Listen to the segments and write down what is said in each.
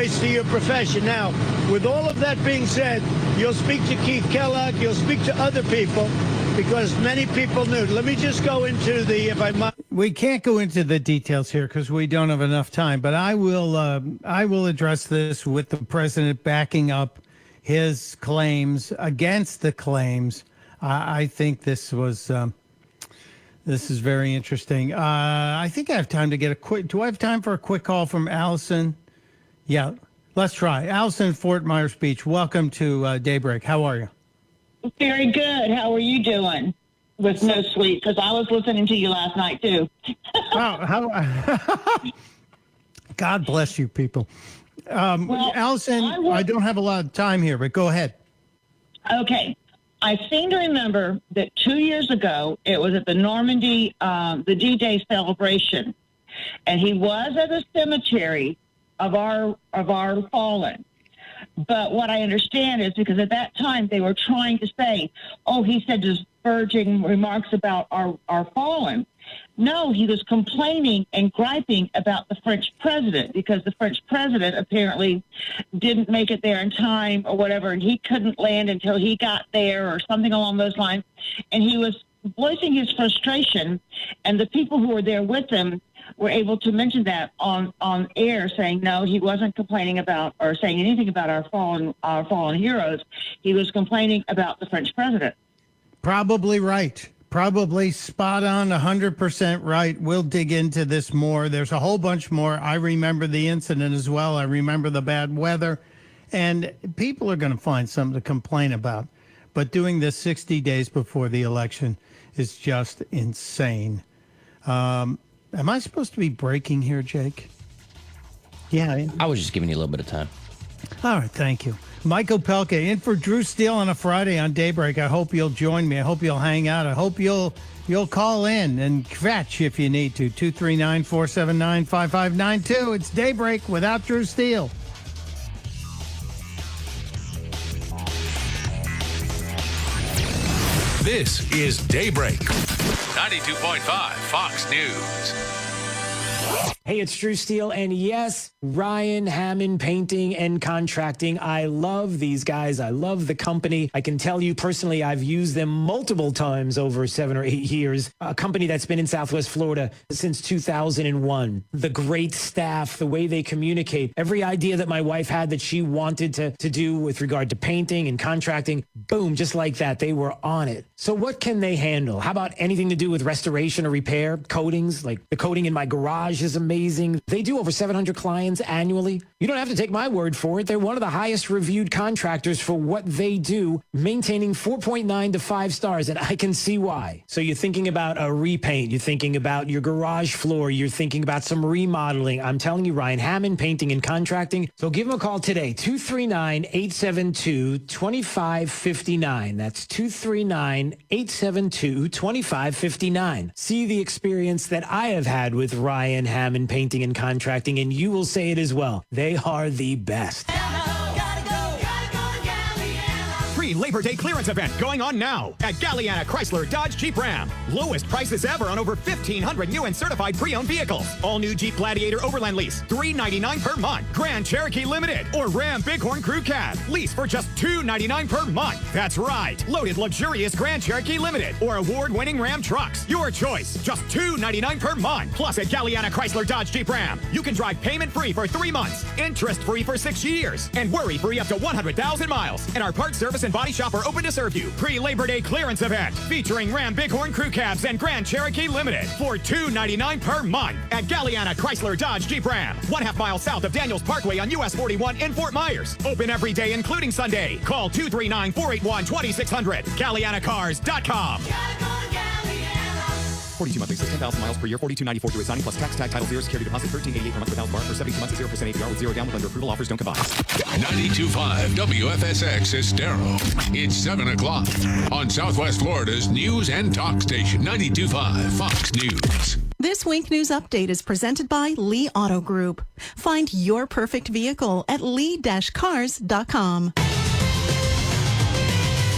disgrace to your profession. Now, with all of that being said, you'll speak to Keith Kellogg, you'll speak to other people, because many people knew. Let me just go into the, if I might. We can't go into the details here because we don't have enough time, but I will address this with the president backing up his claims against the claims. I think this is very interesting. I think I have time to get a quick. Do I have time for a quick call from Allison? Yeah, let's try. Allison, Fort Myers Beach. Welcome to Daybreak. How are you? Very good. How are you doing? With no sleep, because I was listening to you last night too. God bless you, people. Allison, I don't have a lot of time here, but go ahead. Okay. I seem to remember that 2 years ago, it was at the Normandy, the D-Day celebration, and he was at the cemetery of our fallen. But what I understand is because at that time they were trying to say, oh, he said disparaging remarks about our fallen. No, he was complaining and griping about the French president because the French president apparently didn't make it there in time or whatever, and he couldn't land until he got there or something along those lines. And he was voicing his frustration, and the people who were there with him were able to mention that on air, saying no, he wasn't complaining about or saying anything about our fallen heroes. He was complaining about the French president. Probably right. Probably spot on, 100% right. We'll dig into this more. There's a whole bunch more. I remember the incident as well. I remember the bad weather. And people are going to find something to complain about. But doing this 60 days before the election is just insane. Am I supposed to be breaking here, Jake? Yeah. I was just giving you a little bit of time. All right, thank you. Mike Opelka in for Drew Steele on a Friday on Daybreak. I hope you'll join me. I hope you'll hang out. I hope you'll call in and fetch if you need to. 239-479-5592. It's Daybreak without Drew Steele. This is Daybreak. 92.5 Fox News. Hey, it's Drew Steele, and yes, Ryan Hammond Painting and Contracting. I love these guys. I love the company. I can tell you personally, I've used them multiple times over 7 or 8 years. A company that's been in Southwest Florida since 2001. The great staff, the way they communicate, every idea that my wife had that she wanted to do with regard to painting and contracting, boom, just like that, they were on it. So what can they handle? How about anything to do with restoration or repair, coatings? Like the coating in my garage is amazing. They do over 700 clients annually. You don't have to take my word for it. They're one of the highest reviewed contractors for what they do, maintaining 4.9 to 5 stars, and I can see why. So you're thinking about a repaint. You're thinking about your garage floor. You're thinking about some remodeling. I'm telling you, Ryan Hammond Painting and Contracting. So give them a call today, 239-872-2559. That's 239-872-2559. See the experience that I have had with Ryan Hammond Painting and Contracting, and you will say it as well. They are the best. Labor Day clearance event going on now at Galliana Chrysler Dodge Jeep Ram. Lowest prices ever on over 1,500 new and certified pre-owned vehicles. All new Jeep Gladiator Overland lease, $399 per month. Grand Cherokee Limited or Ram Bighorn Crew Cab, lease for just $299 per month. That's right, loaded luxurious Grand Cherokee Limited or award-winning Ram trucks. Your choice, just $299 per month. Plus at Galliana Chrysler Dodge Jeep Ram, you can drive payment-free for 3 months, interest-free for 6 years, and worry-free up to 100,000 miles. And our parts service and body shop are open to serve you. Pre-Labor Day clearance event featuring Ram Bighorn Crew Cabs and Grand Cherokee Limited for $299 per month at Galliana Chrysler Dodge Jeep Ram, 1/2 mile south of Daniels Parkway on US 41 in Fort Myers. Open every day, including Sunday. Call 239-481-2600. GallianaCars.com. 42 monthly, 16,000 miles per year, $42.94 through signing plus tax, tag, title, 0 security deposit, $13.88 per month without bar for 72 months at 0% APR with 0 down with under approval offers don't combine. 92.5 WFSX Estero. It's 7 o'clock on Southwest Florida's news and talk station, 92.5 Fox News. This Wink News Update is presented by Lee Auto Group. Find your perfect vehicle at lee-cars.com.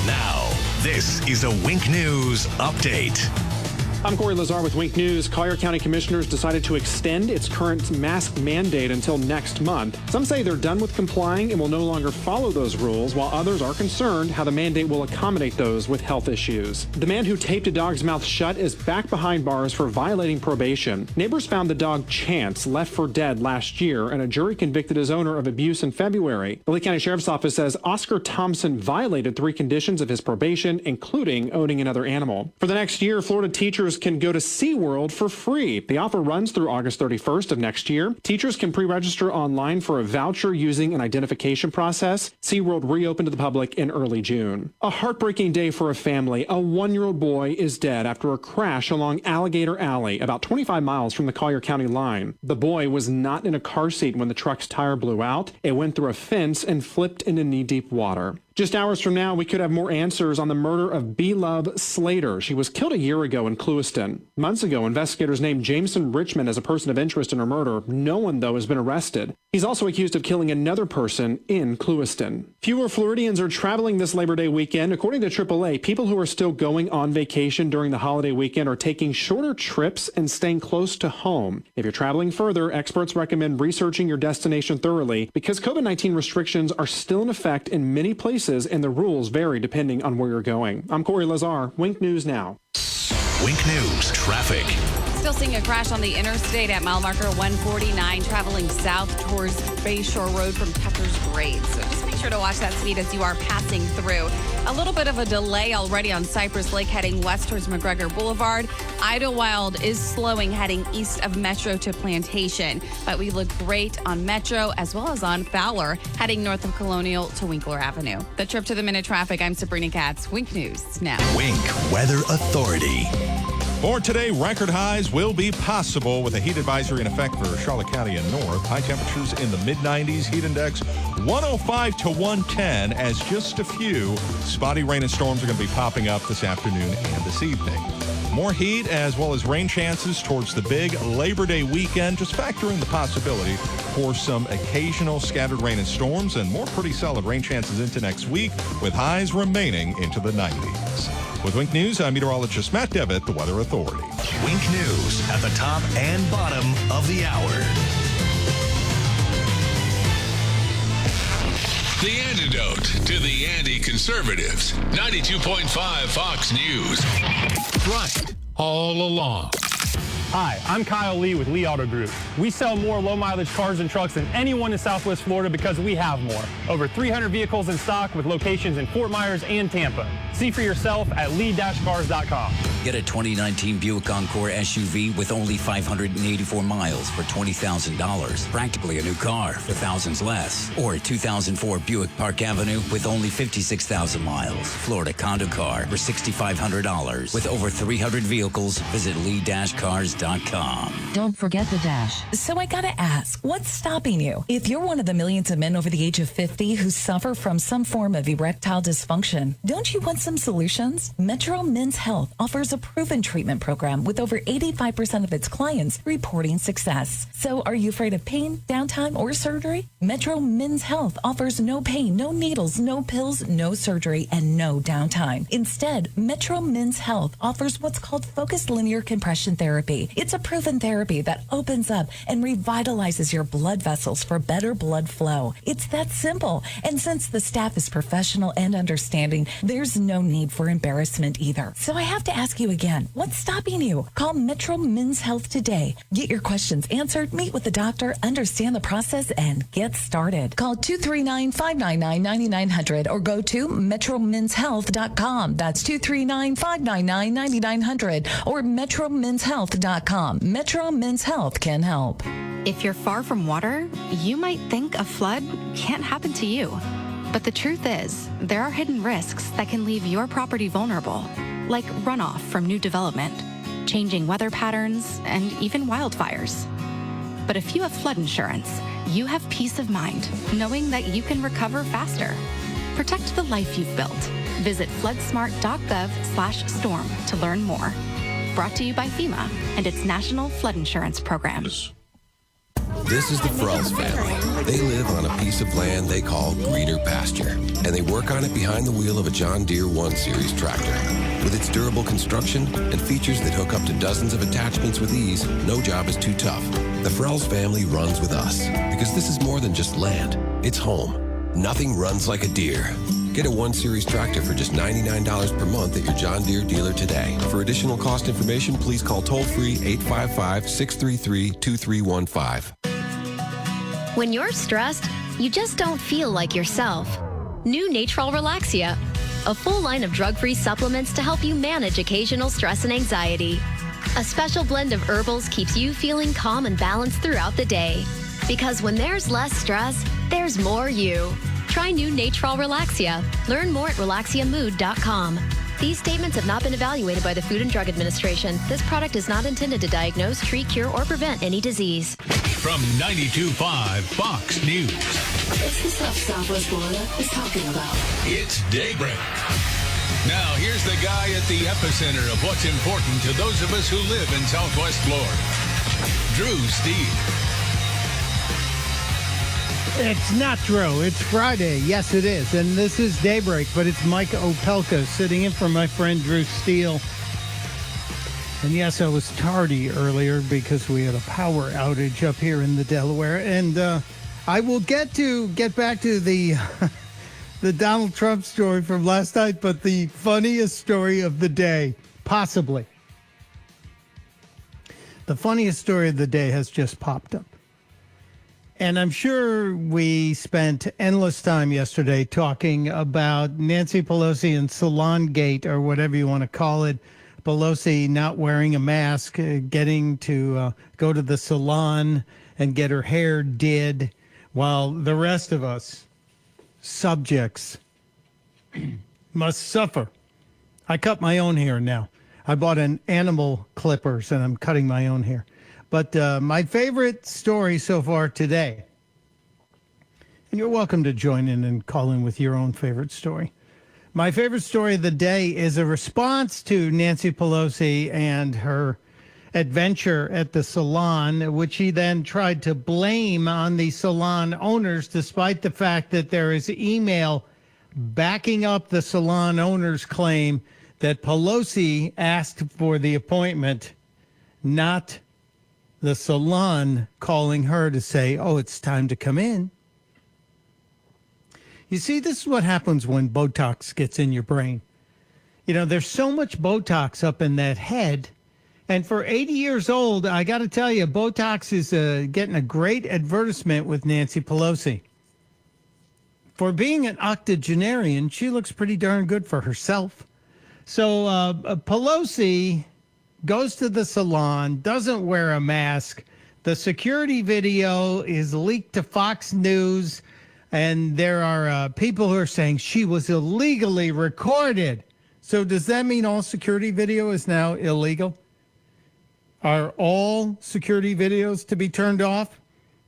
Now, this is a Wink News Update. I'm Corey Lazar with Wink News. Collier County Commissioners decided to extend its current mask mandate until next month. Some say they're done with complying and will no longer follow those rules, while others are concerned how the mandate will accommodate those with health issues. The man who taped a dog's mouth shut is back behind bars for violating probation. Neighbors found the dog Chance left for dead last year, and a jury convicted his owner of abuse in February. The Lee County Sheriff's Office says Oscar Thompson violated 3 conditions of his probation, including owning another animal. For the next year, Florida teachers can go to SeaWorld for free. The offer runs through August 31st of next year. Teachers can pre-register online for a voucher using an identification process. SeaWorld reopened to the public in early June. A heartbreaking day for a family. A 1-year-old boy is dead after a crash along Alligator Alley, about 25 miles from the Collier County line. The boy was not in a car seat when the truck's tire blew out. It went through a fence and flipped into knee-deep water. Just hours from now, we could have more answers on the murder of B-Love Slater. She was killed a year ago in Clewiston. Months ago, investigators named Jameson Richmond as a person of interest in her murder. No one, though, has been arrested. He's also accused of killing another person in Clewiston. Fewer Floridians are traveling this Labor Day weekend. According to AAA, people who are still going on vacation during the holiday weekend are taking shorter trips and staying close to home. If you're traveling further, experts recommend researching your destination thoroughly because COVID-19 restrictions are still in effect in many places and the rules vary depending on where you're going. I'm Corey Lazar, Wink News Now. Wink News traffic. Still seeing a crash on the interstate at mile marker 149, traveling south towards Bayshore Road from Tucker's Grade. So just make sure to watch that speed as you are passing through. A little bit of a delay already on Cypress Lake heading west towards McGregor Boulevard. Idlewild is slowing heading east of Metro to Plantation, but we look great on Metro as well as on Fowler heading north of Colonial to Winkler Avenue. The trip to the minute traffic. I'm Sabrina Katz. Wink News now. Wink Weather Authority. For today, record highs will be possible with a heat advisory in effect for Charlotte County and north. High temperatures in the mid-90s, heat index 105 to 110 as just a few spotty rain and storms are going to be popping up this afternoon and this evening. More heat as well as rain chances towards the big Labor Day weekend. Just factor in the possibility for some occasional scattered rain and storms and more pretty solid rain chances into next week with highs remaining into the 90s. With Wink News, I'm meteorologist Matt Devitt, the Weather Authority. Wink News at the top and bottom of the hour. The antidote to the anti-conservatives. 92.5 Fox News. Right all along. Hi, I'm Kyle Lee with Lee Auto Group. We sell more low-mileage cars and trucks than anyone in Southwest Florida because we have more. Over 300 vehicles in stock with locations in Fort Myers and Tampa. See for yourself at lee-cars.com. Get a 2019 Buick Encore SUV with only 584 miles for $20,000. Practically a new car for thousands less. Or a 2004 Buick Park Avenue with only 56,000 miles. Florida condo car for $6,500. With over 300 vehicles, visit lee-cars.com. Don't forget the dash. So I gotta ask, what's stopping you? If you're one of the millions of men over the age of 50 who suffer from some form of erectile dysfunction, don't you want some solutions? Metro Men's Health offers a proven treatment program with over 85% of its clients reporting success. So are you afraid of pain, downtime, or surgery? Metro Men's Health offers no pain, no needles, no pills, no surgery, and no downtime. Instead, Metro Men's Health offers what's called focused linear compression therapy. It's a proven therapy that opens up and revitalizes your blood vessels for better blood flow. It's that simple. And since the staff is professional and understanding, there's no need for embarrassment either. So I have to ask you again, what's stopping you? Call Metro Men's Health today. Get your questions answered, meet with the doctor, understand the process, and get started. Call 239-599-9900 or go to metromenshealth.com. That's 239-599-9900 or metromenshealth.com. Metro Men's Health can help. If you're far from water, you might think a flood can't happen to you. But the truth is, there are hidden risks that can leave your property vulnerable, like runoff from new development, changing weather patterns, and even wildfires. But if you have flood insurance, you have peace of mind knowing that you can recover faster. Protect the life you've built. Visit floodsmart.gov/storm to learn more. Brought to you by FEMA and its National Flood Insurance Programs. This is the Frells family. They live on a piece of land they call greener pasture, and they work on it behind the wheel of a John Deere 1 Series tractor. With its durable construction and features that hook up to dozens of attachments with ease, no job is too tough. The Frells family runs with us because this is more than just land. It's home. Nothing runs like a Deere. Get a 1 Series tractor for just $99 per month at your John Deere dealer today. For additional cost information, please call toll-free 855-633-2315. When you're stressed, you just don't feel like yourself. New Natrol Relaxia, a full line of drug-free supplements to help you manage occasional stress and anxiety. A special blend of herbals keeps you feeling calm and balanced throughout the day. Because when there's less stress, there's more you. Try new Natrol Relaxia. Learn more at relaxiamood.com. These statements have not been evaluated by the Food and Drug Administration. This product is not intended to diagnose, treat, cure, or prevent any disease. From 92.5 Fox News. It's the stuff Southwest Florida is talking about. It's Daybreak. Now, here's the guy at the epicenter of what's important to those of us who live in Southwest Florida. Drew Steele. It's not Drew. It's Friday. Yes, it is. And this is Daybreak, but it's Mike Opelka sitting in for my friend Drew Steele. And yes, I was tardy earlier because we had a power outage up here in the Delaware. And I will get back to the the Donald Trump story from last night, but the funniest story of the day, possibly. The funniest story of the day has just popped up. And I'm sure we spent endless time yesterday talking about Nancy Pelosi and Salon Gate, or whatever you want to call it. Pelosi not wearing a mask, getting to go to the salon and get her hair did, while the rest of us, subjects, must suffer. I cut my own hair now. I bought an animal clippers and I'm cutting my own hair. But my favorite story so far today, and you're welcome to join in and call in with your own favorite story. My favorite story of the day is a response to Nancy Pelosi and her adventure at the salon, which she then tried to blame on the salon owners, despite the fact that there is email backing up the salon owners' claim that Pelosi asked for the appointment, not the salon calling her to say, oh, it's time to come in. You see, this is what happens when Botox gets in your brain. You know, there's so much Botox up in that head. And for 80 years old, I got to tell you, Botox is getting a great advertisement with Nancy Pelosi. For being an octogenarian, she looks pretty darn good for herself. So Pelosi goes to the salon, doesn't wear a mask. The security video is leaked to Fox News, and there are people who are saying she was illegally recorded. So does that mean all security video is now illegal? Are all security videos to be turned off?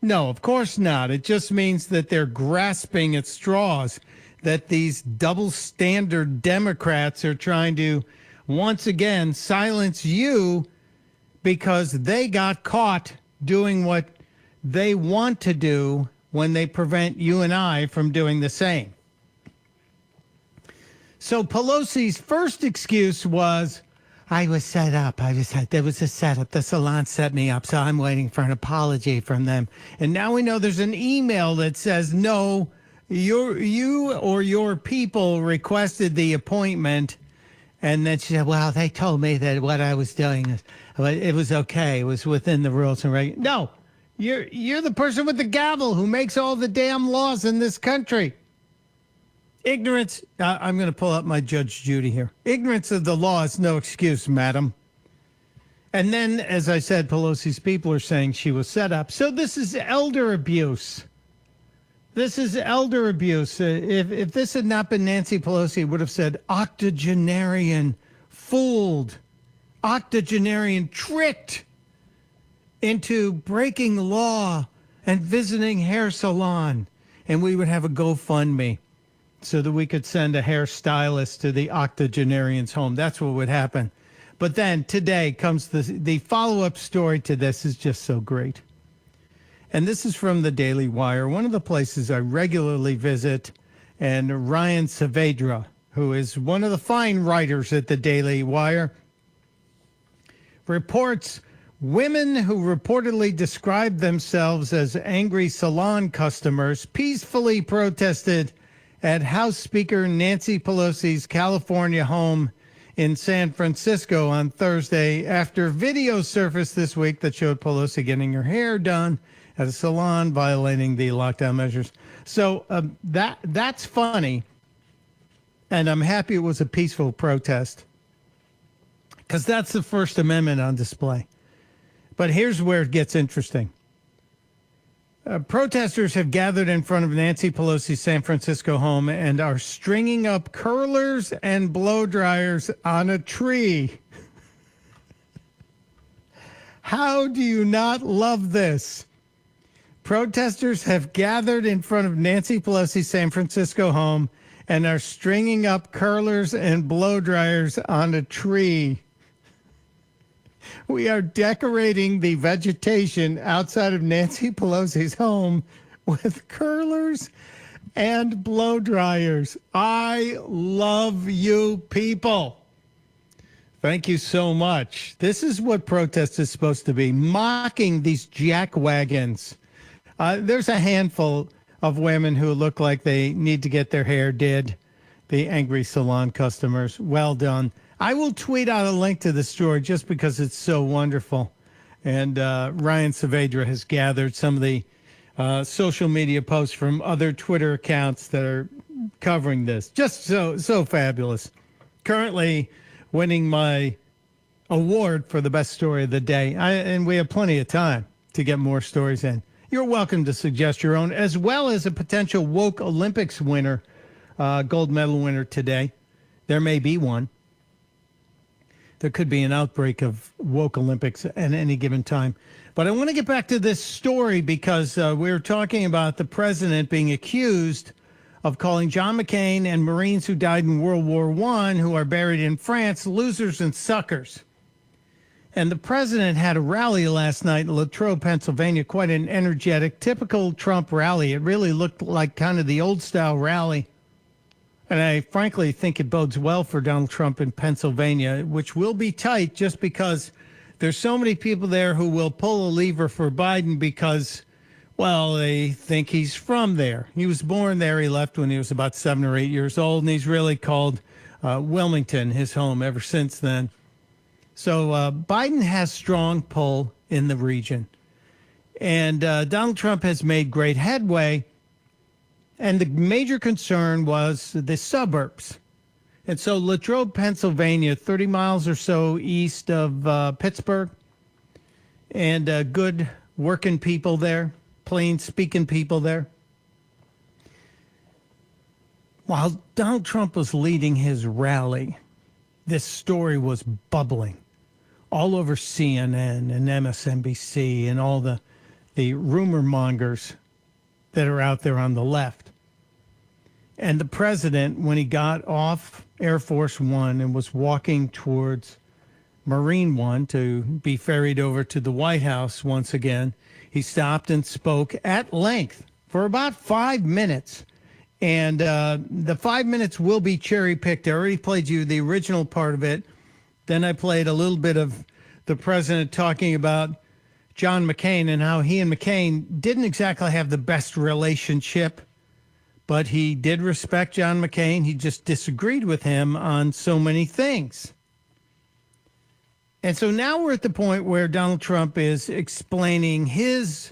No, of course not. It just means that they're grasping at straws, that these double standard Democrats are trying to once again silence you because they got caught doing what they want to do when they prevent you and I from doing the same. So Pelosi's first excuse was, I was set up. There was a setup. The salon set me up, so I'm waiting for an apology from them. And now we know there's an email that says, no, you or your people requested the appointment. And then she said, well, they told me that what I was doing, it was okay. It was within the rules and regulations. No, you're the person with the gavel who makes all the damn laws in this country. Ignorance, I'm going to pull up my Judge Judy here. Ignorance of the law is no excuse, madam. And then, as I said, Pelosi's people are saying she was set up. So this is elder abuse. This is elder abuse. If this had not been Nancy Pelosi, it would have said octogenarian fooled, octogenarian tricked into breaking law and visiting hair salon. And we would have a GoFundMe so that we could send a hairstylist to the octogenarian's home. That's what would happen. But then today comes the follow-up story to this is just so great. And this is from the Daily Wire, one of the places I regularly visit. And Ryan Saavedra, who is one of the fine writers at the Daily Wire, reports women who reportedly described themselves as angry salon customers peacefully protested at House Speaker Nancy Pelosi's California home in San Francisco on Thursday after video surfaced this week that showed Pelosi getting her hair done at a salon, violating the lockdown measures. So that's funny, and I'm happy it was a peaceful protest because that's the First Amendment on display. But here's where it gets interesting. Protesters have gathered in front of Nancy Pelosi's San Francisco home and are stringing up curlers and blow dryers on a tree. How do you not love this? Protesters have gathered in front of Nancy Pelosi's San Francisco home and are stringing up curlers and blow dryers on a tree. We are decorating the vegetation outside of Nancy Pelosi's home with curlers and blow dryers. I love you people. Thank you so much. This is what protest is supposed to be, mocking these jack wagons. There's a handful of women who look like they need to get their hair did. The angry salon customers. Well done. I will tweet out a link to the story just because it's so wonderful. And Ryan Saavedra has gathered some of the social media posts from other Twitter accounts that are covering this. Just so fabulous. Currently winning my award for the best story of the day. And we have plenty of time to get more stories in. You're welcome to suggest your own, as well as a potential woke Olympics winner, gold medal winner today. There may be one. There could be an outbreak of woke Olympics at any given time. But I want to get back to this story because we were talking about the president being accused of calling John McCain and Marines who died in World War I, who are buried in France, losers and suckers. And the president had a rally last night in Latrobe, Pennsylvania, quite an energetic, typical Trump rally. It really looked like kind of the old-style rally. And I frankly think it bodes well for Donald Trump in Pennsylvania, which will be tight just because there's so many people there who will pull a lever for Biden because, well, they think he's from there. He was born there. He left when he was about 7 or 8 years old, and he's really called Wilmington his home ever since then. So Biden has strong pull in the region. And Donald Trump has made great headway. And the major concern was the suburbs. And so Latrobe, Pennsylvania, 30 miles or so east of Pittsburgh, and good working people there, plain speaking people there. While Donald Trump was leading his rally, this story was bubbling all over CNN and MSNBC and all the rumor mongers that are out there on the left. And the president, when he got off Air Force One and was walking towards Marine One to be ferried over to the White House once again, he stopped and spoke at length for about 5 minutes. And the 5 minutes will be cherry-picked. I already played you the original part of it. Then I played a little bit of the president talking about John McCain and how he and McCain didn't exactly have the best relationship, but he did respect John McCain. He just disagreed with him on so many things. And so now we're at the point where Donald Trump is explaining his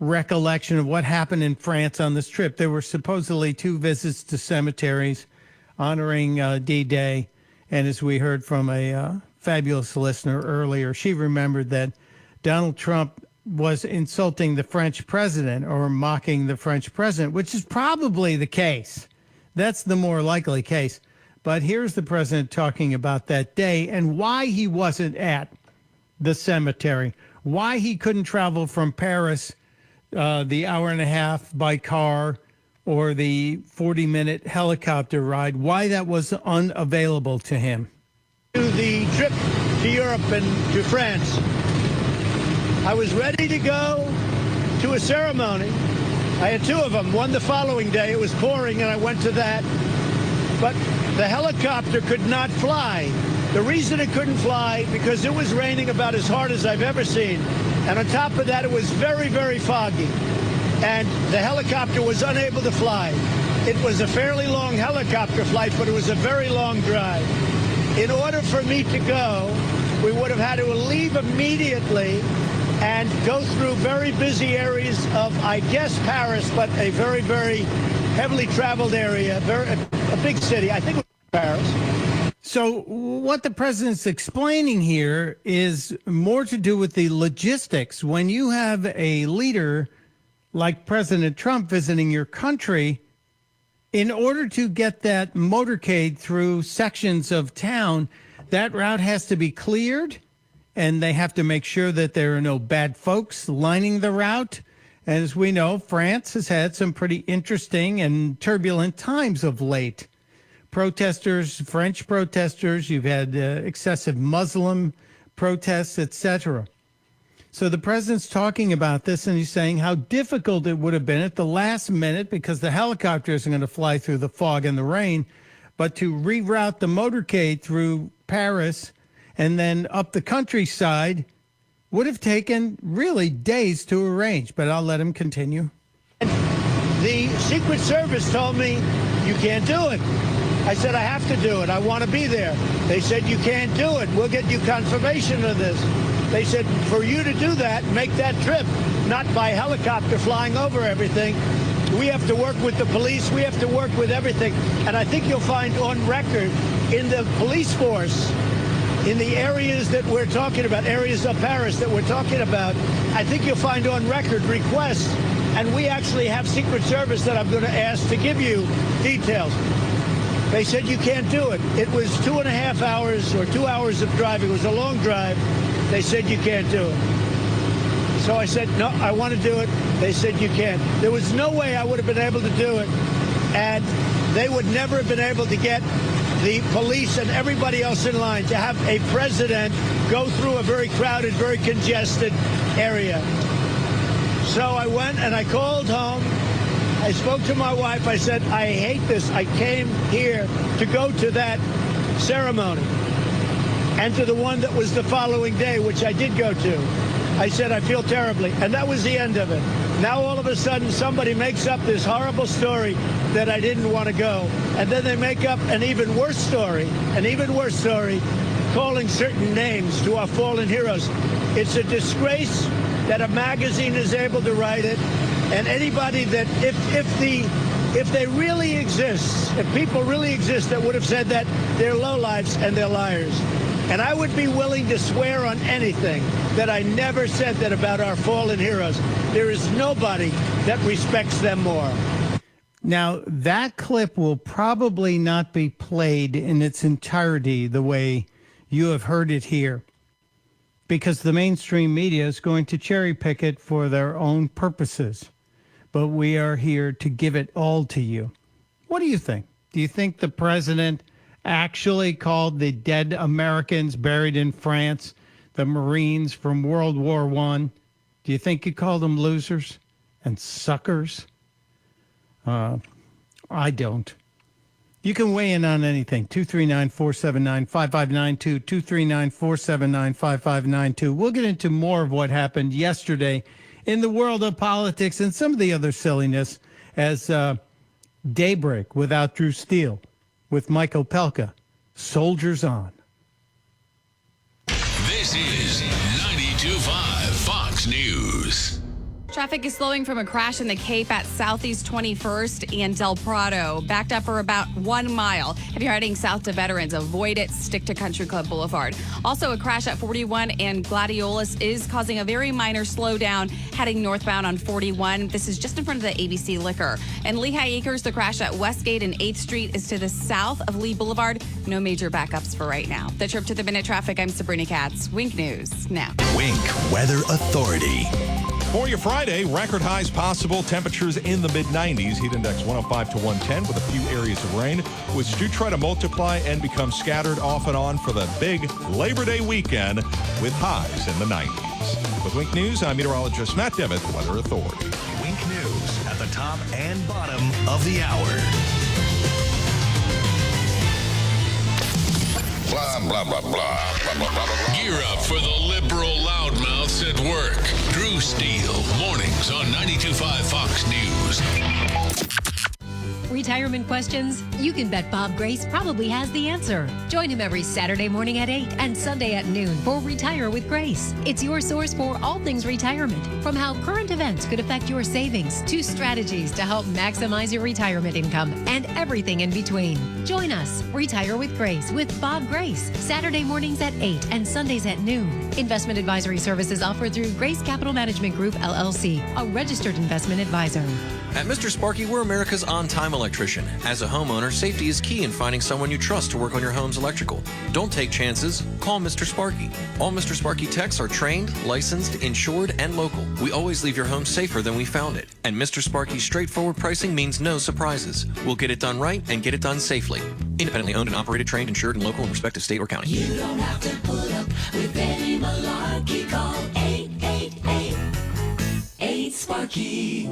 recollection of what happened in France on this trip. There were supposedly 2 visits to cemeteries honoring D-Day. And as we heard from a fabulous listener earlier, she remembered that Donald Trump was insulting the French president or mocking the French president, which is probably the case. That's the more likely case. But here's the president talking about that day and why he wasn't at the cemetery, why he couldn't travel from Paris the hour and a half by car or the 40-minute helicopter ride, why that was unavailable to him. To the trip to Europe and to France, I was ready to go to a ceremony. I had two of them. One the following day. It was pouring, and I went to that. But the helicopter could not fly. The reason it couldn't fly, because it was raining about as hard as I've ever seen. And on top of that, it was very, very foggy. And the helicopter was unable to fly. It was a fairly long helicopter flight, but it was a very long drive. In order for me to go, we would have had to leave immediately and go through very busy areas of, I guess, Paris, but a very, very heavily traveled area, a big city. I think it was Paris. So what the president's explaining here is more to do with the logistics. When you have a leader like President Trump visiting your country, in order to get that motorcade through sections of town, that route has to be cleared, and they have to make sure that there are no bad folks lining the route. And as we know, France has had some pretty interesting and turbulent times of late. Protesters, French protesters, you've had excessive Muslim protests, etc. So the president's talking about this, and he's saying how difficult it would have been at the last minute, because the helicopter isn't going to fly through the fog and the rain, but to reroute the motorcade through Paris and then up the countryside would have taken really days to arrange. But I'll let him continue. The Secret Service told me, you can't do it. I said, I have to do it. I want to be there. They said, you can't do it. We'll get you confirmation of this. They said, for you to do that, make that trip, not by helicopter flying over everything. We have to work with the police. We have to work with everything. And I think you'll find on record in the police force, in the areas that we're talking about, areas of Paris that we're talking about, I think you'll find on record requests. And we actually have Secret Service that I'm going to ask to give you details. They said you can't do it. It was 2.5 hours or 2 hours of driving. It was a long drive. They said you can't do it. So I said, no, I want to do it. They said you can't. There was no way I would have been able to do it. And they would never have been able to get the police and everybody else in line to have a president go through a very crowded, very congested area. So I went and I called home. I spoke to my wife. I said, I hate this. I came here to go to that ceremony and to the one that was the following day, which I did go to. I said, I feel terribly. And that was the end of it. Now, all of a sudden, somebody makes up this horrible story that I didn't want to go. And then they make up an even worse story, calling certain names to our fallen heroes. It's a disgrace that a magazine is able to write it. And anybody that, if they really exist, if people really exist that would have said that, they're lowlifes and they're liars. And I would be willing to swear on anything that I never said that about our fallen heroes. There is nobody that respects them more. Now, that clip will probably not be played in its entirety the way you have heard it here, because the mainstream media is going to cherry pick it for their own purposes. But we are here to give it all to you. What do you think? Do you think the president actually called the dead Americans buried in France, the Marines from World War I? Do you think he called them losers and suckers? I don't. You can weigh in on anything. 239-479-5592, 239-479-5592. We'll get into more of what happened yesterday in the world of politics and some of the other silliness as Daybreak without Drew Steele with Mike Opelka. Soldiers on. This is 92.5 Fox News. Traffic is slowing from a crash in the Cape at Southeast 21st and Del Prado. Backed up for about 1 mile. If you're heading south to Veterans, avoid it. Stick to Country Club Boulevard. Also, a crash at 41 and Gladiolus is causing a very minor slowdown heading northbound on 41. This is just in front of the ABC Liquor. And Lehigh Acres, the crash at Westgate and 8th Street is to the south of Lee Boulevard. No major backups for right now. The Trip to the Minute Traffic, I'm Sabrina Katz. Wink News now. Wink Weather Authority. For your Friday, record highs possible, temperatures in the mid-90s, heat index 105 to 110 with a few areas of rain, which do try to multiply and become scattered off and on for the big Labor Day weekend with highs in the 90s. With Wink News, I'm meteorologist Matt Devitt, the Weather Authority. Wink News at the top and bottom of the hour. Blah, blah, blah, blah, blah, blah, blah, blah. Gear up for the liberal loudmouths at work. Drew Steele, mornings on 92.5 Fox News. Retirement questions? You can bet Bob Grace probably has the answer. Join him every Saturday morning at 8 and Sunday at noon for Retire with Grace. It's your source for all things retirement, from how current events could affect your savings to strategies to help maximize your retirement income and everything in between. Join us, Retire with Grace with Bob Grace, Saturday mornings at 8 and Sundays at noon. Investment advisory services offered through Grace Capital Management Group, LLC, a registered investment advisor. At Mr. Sparky, we're America's on-time electrician. As a homeowner, safety is key in finding someone you trust to work on your home's electrical. Don't take chances. Call Mr. Sparky. All Mr. Sparky techs are trained, licensed, insured, and local. We always leave your home safer than we found it. And Mr. Sparky's straightforward pricing means no surprises. We'll get it done right and get it done safely. Independently owned and operated, trained, insured, and local in respective state or county. You don't have to put up with any malarkey. Call 888-8-SPARKY.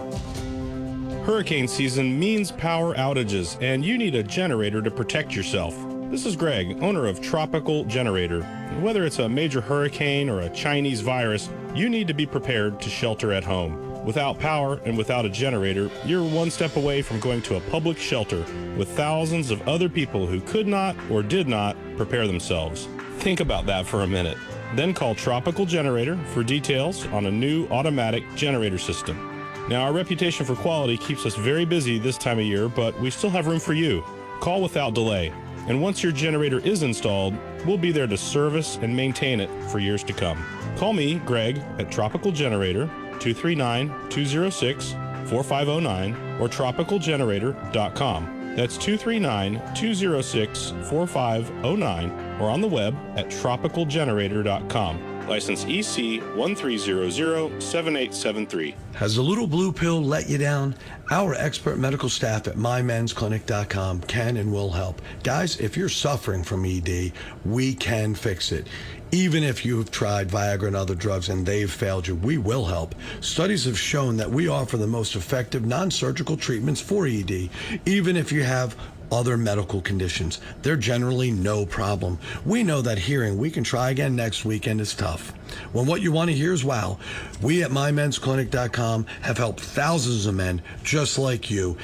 Hurricane season means power outages, and you need a generator to protect yourself. This is Greg, owner of Tropical Generator. Whether it's a major hurricane or a Chinese virus, you need to be prepared to shelter at home. Without power and without a generator, you're one step away from going to a public shelter with thousands of other people who could not or did not prepare themselves. Think about that for a minute. Then call Tropical Generator for details on a new automatic generator system. Now, our reputation for quality keeps us very busy this time of year, but we still have room for you. Call without delay. And once your generator is installed, we'll be there to service and maintain it for years to come. Call me, Greg, at Tropical Generator, 239-206-4509, or tropicalgenerator.com. That's 239-206-4509, or on the web at tropicalgenerator.com. License EC 13007873. Has the little blue pill let you down? Our expert medical staff at mymensclinic.com can and will help. Guys, if you're suffering from ED, we can fix it. Even if you've tried Viagra and other drugs and they've failed you, we will help. Studies have shown that we offer the most effective non-surgical treatments for ED, even if you have other medical conditions. They're generally no problem. We know that hearing we can try again next weekend is tough. When what you want to hear is wow, we at mymensclinic.com have helped thousands of men just like you,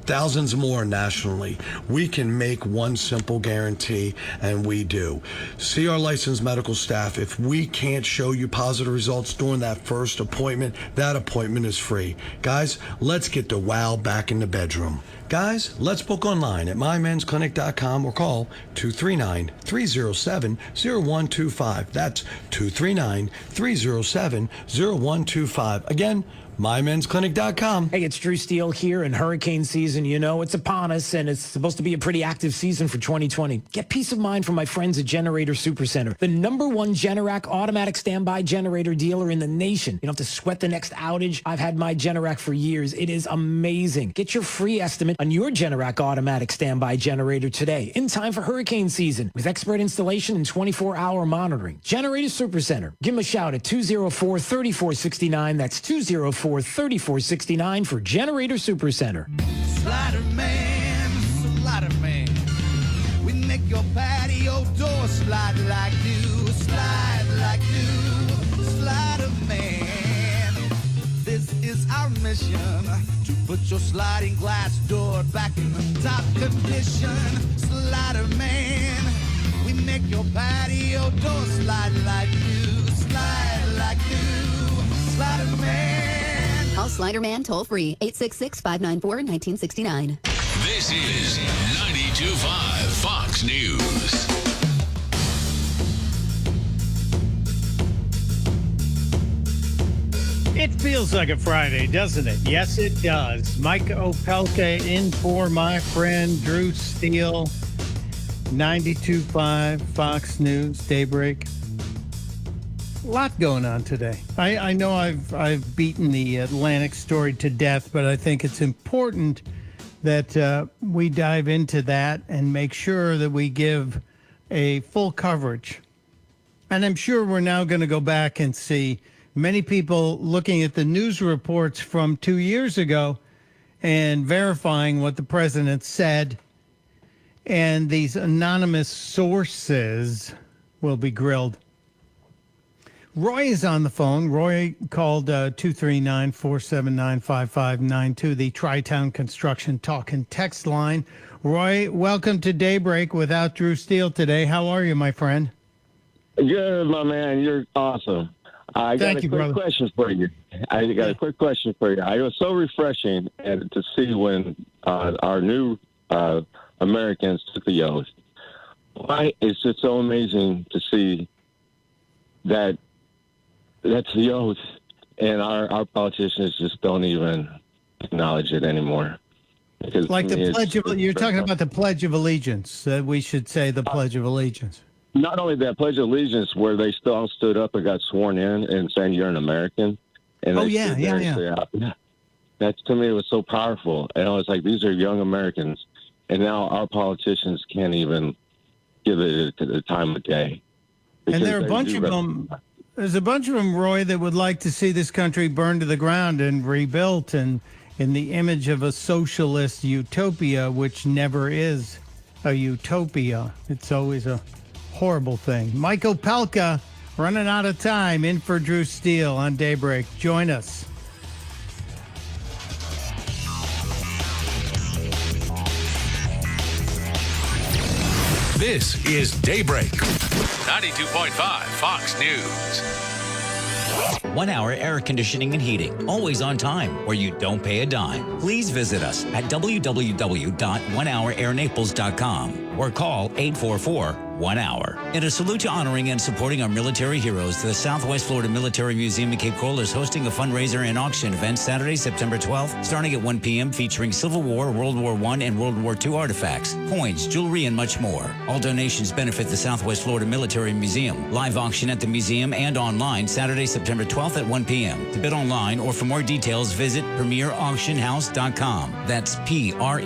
thousands more nationally. We can make one simple guarantee, and we do. See our licensed medical staff. If we can't show you positive results during that first appointment, that appointment is free. Guys, let's get the wow back in the bedroom. Guys, let's book online at mymensclinic.com or call 239-307-0125. That's 239-307-0125. Again, mymensclinic.com. Hey, it's Drew Steele here, and hurricane season, you know, it's upon us, and it's supposed to be a pretty active season for 2020. Get peace of mind from my friends at Generator Supercenter, the #1 Generac automatic standby generator dealer in the nation. You don't have to sweat the next outage. I've had my Generac for years. It is amazing. Get your free estimate on your Generac automatic standby generator today, in time for hurricane season, with expert installation and 24-hour monitoring. Generator Supercenter. Give them a shout at 204-3469. That's 204-3469 for Generator Supercenter. Slider man, we make your patio door slide like new, Slider man. This is our mission, to put your sliding glass door back in the top condition. Slider man, we make your patio door slide like new, Slider man. Call Sliderman toll free, 866-594-1969. This is 92.5 Fox News. It feels like a Friday, doesn't it? Yes, it does. Mike Opelka in for my friend Drew Steele. 92.5 Fox News, Daybreak. A lot going on today. I know I've beaten the Atlantic story to death, but I think it's important that we dive into that and make sure that we give a full coverage. And I'm sure we're now going to go back and see many people looking at the news reports from 2 years ago and verifying what the president said. And these anonymous sources will be grilled. Roy is on the phone. Roy called 239-479-5592, the Tri-Town Construction Talk and Text line. Roy, welcome to Daybreak without Drew Steele today. How are you, my friend? Good, my man. You're awesome. I got a quick question for you. It was so refreshing to see when our new Americans took the oath. Why? It's just so amazing to see that that's the oath, and our politicians just don't even acknowledge it anymore. Because like the Pledge of, you're talking about the Pledge of Allegiance. We should say the Pledge of Allegiance. Not only that, Pledge of Allegiance, where they still stood up and got sworn in and saying you're an American. And that to me was so powerful. And I was like, these are young Americans, and now our politicians can't even give it the time of day. And there are a bunch of them. There's a bunch of them, Roy, that would like to see this country burned to the ground and rebuilt, and in the image of a socialist utopia, which never is a utopia. It's always a horrible thing. Mike Opelka, running out of time, in for Drew Steele on Daybreak. Join us. This is Daybreak. 92.5 Fox News. 1 hour air conditioning and heating, always on time, where you don't pay a dime. Please visit us at www.onehourairnaples.com or call 844-1-HOUR. In a salute to honoring and supporting our military heroes, the Southwest Florida Military Museum in Cape Coral is hosting a fundraiser and auction event Saturday, September 12th, starting at 1 p.m., featuring Civil War, World War I, and World War II artifacts, coins, jewelry, and much more. All donations benefit the Southwest Florida Military Museum. Live auction at the museum and online Saturday, September 12th at 1 p.m. To bid online or for more details, visit premierauctionhouse.com. That's P-R-E-M-I-E-R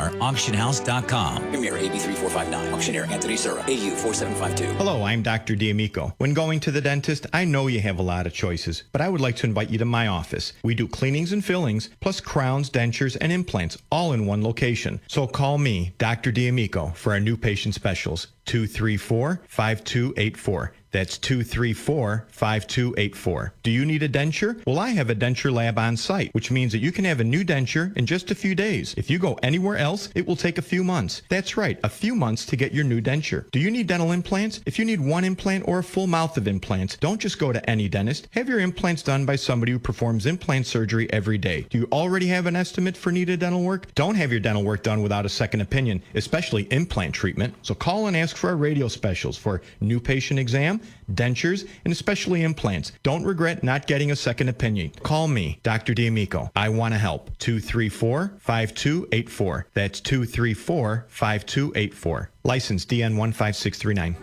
auctionhouse.com. Premier AB 3459. Auctioneer Anthony Sura. AU 4752. Hello, I'm Dr. D'Amico. When going to the dentist, I know you have a lot of choices, but I would like to invite you to my office. We do cleanings and fillings, plus crowns, dentures, and implants, all in one location. So call me, Dr. D'Amico, for our new patient specials. 234-5284. That's 234-5284. Do you need a denture? Well, I have a denture lab on site, which means that you can have a new denture in just a few days. If you go anywhere else, it will take a few months. That's right, a few months to get your new denture. Do you need dental implants? If you need one implant or a full mouth of implants, don't just go to any dentist. Have your implants done by somebody who performs implant surgery every day. Do you already have an estimate for needed dental work? Don't have your dental work done without a second opinion, especially implant treatment. So call and ask for our radio specials for new patient exam, dentures, and especially implants. Don't regret not getting a second opinion. Call me, Dr. D'Amico. I want to help. 234-5284. That's 234-5284. License DN 15639.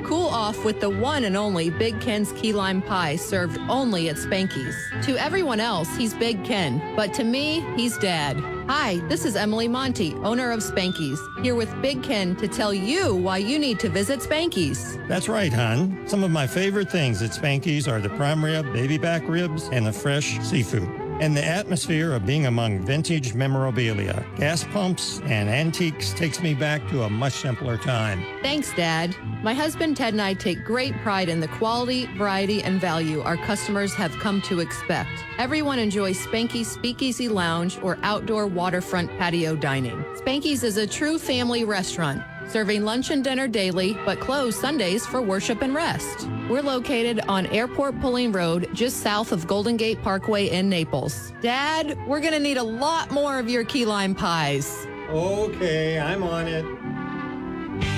Cool off with the one and only Big Ken's key lime pie, served only at Spanky's. To everyone else, he's Big Ken, but to me, he's Dad. Hi, this is Emily Monty, owner of Spanky's, here with Big Ken to tell you why you need to visit Spanky's. That's right, hon. Some of my favorite things at Spanky's are the prime rib, baby back ribs, and the fresh seafood. And the atmosphere of being among vintage memorabilia, gas pumps, and antiques takes me back to a much simpler time. Thanks, Dad. My husband Ted and I take great pride in the quality, variety, and value our customers have come to expect. Everyone enjoys Spanky's Speakeasy Lounge or outdoor waterfront patio dining. Spanky's is a true family restaurant, serving lunch and dinner daily, but closed Sundays for worship and rest. We're located on Airport Pulling Road, just south of Golden Gate Parkway in Naples. Dad, we're gonna need a lot more of your key lime pies. Okay, I'm on it.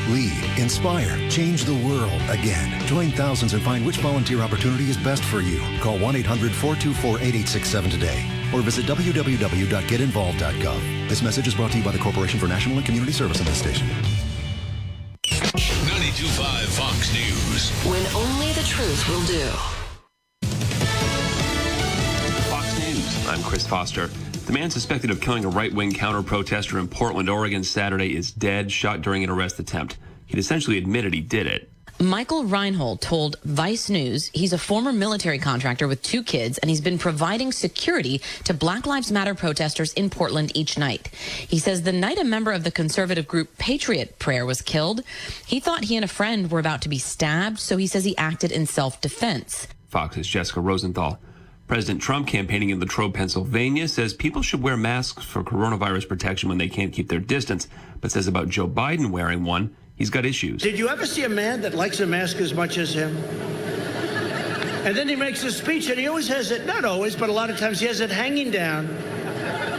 Lead, inspire, change the world again. Join thousands and find which volunteer opportunity is best for you. Call 1-800-424-8867 today or visit www.getinvolved.gov. This message is brought to you by the Corporation for National and Community Service on this station. 92.5 Fox News. When only the truth will do. Fox News. I'm Chris Foster. The man suspected of killing a right-wing counter-protester in Portland, Oregon Saturday is dead, shot during an arrest attempt. He'd essentially admitted he did it. Michael Reinhold told Vice News he's a former military contractor with 2 kids, and he's been providing security to Black Lives Matter protesters in Portland each night. He says the night a member of the conservative group Patriot Prayer was killed, he thought he and a friend were about to be stabbed, so he says he acted in self-defense. Fox's Jessica Rosenthal. President Trump, campaigning in Latrobe, Pennsylvania, says people should wear masks for coronavirus protection when they can't keep their distance, but says about Joe Biden wearing one, he's got issues. Did you ever see a man that likes a mask as much as him? And then he makes a speech, and he always has it, not always, but a lot of times he has it hanging down.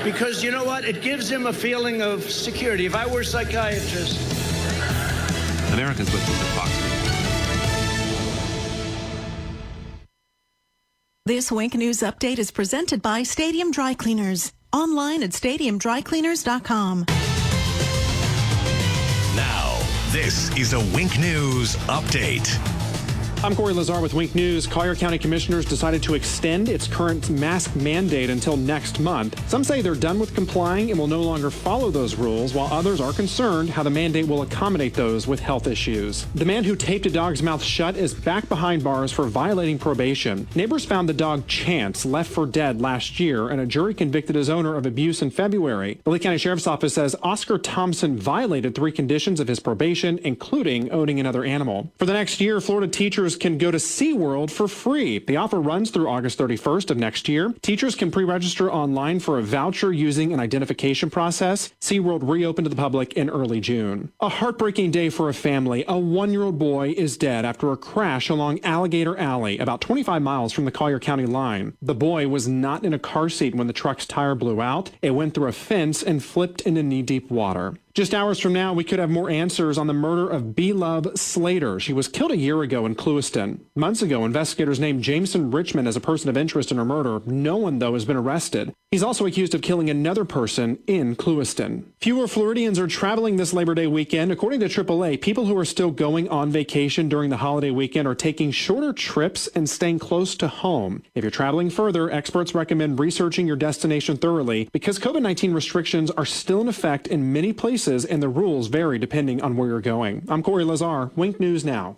Because you know what? It gives him a feeling of security. If I were a psychiatrist. Americans listening to Fox News. This Wink News update is presented by Stadium Dry Cleaners. Online at stadiumdrycleaners.com. Now, this is a Wink News update. I'm Corey Lazar with Wink News. Collier County Commissioners decided to extend its current mask mandate until next month. Some say they're done with complying and will no longer follow those rules, while others are concerned how the mandate will accommodate those with health issues. The man who taped a dog's mouth shut is back behind bars for violating probation. Neighbors found the dog Chance left for dead last year, and a jury convicted his owner of abuse in February. The Lee County Sheriff's Office says Oscar Thompson violated 3 conditions of his probation, including owning another animal. For the next year, Florida teachers can go to SeaWorld for free. The offer runs through August 31st of next year. Teachers can pre-register online for a voucher using an identification process. SeaWorld reopened to the public in early June. A heartbreaking day for a family. A 1-year-old boy is dead after a crash along Alligator Alley, about 25 miles from the Collier County line. The boy was not in a car seat when the truck's tire blew out. It went through a fence and flipped into knee-deep water. Just hours from now, we could have more answers on the murder of B-Love Slater. She was killed a year ago in Clewiston. Months ago, investigators named Jameson Richmond as a person of interest in her murder. No one, though, has been arrested. He's also accused of killing another person in Clewiston. Fewer Floridians are traveling this Labor Day weekend. According to AAA, people who are still going on vacation during the holiday weekend are taking shorter trips and staying close to home. If you're traveling further, experts recommend researching your destination thoroughly because COVID-19 restrictions are still in effect in many places and the rules vary depending on where you're going. I'm Corey Lazar, Wink News Now.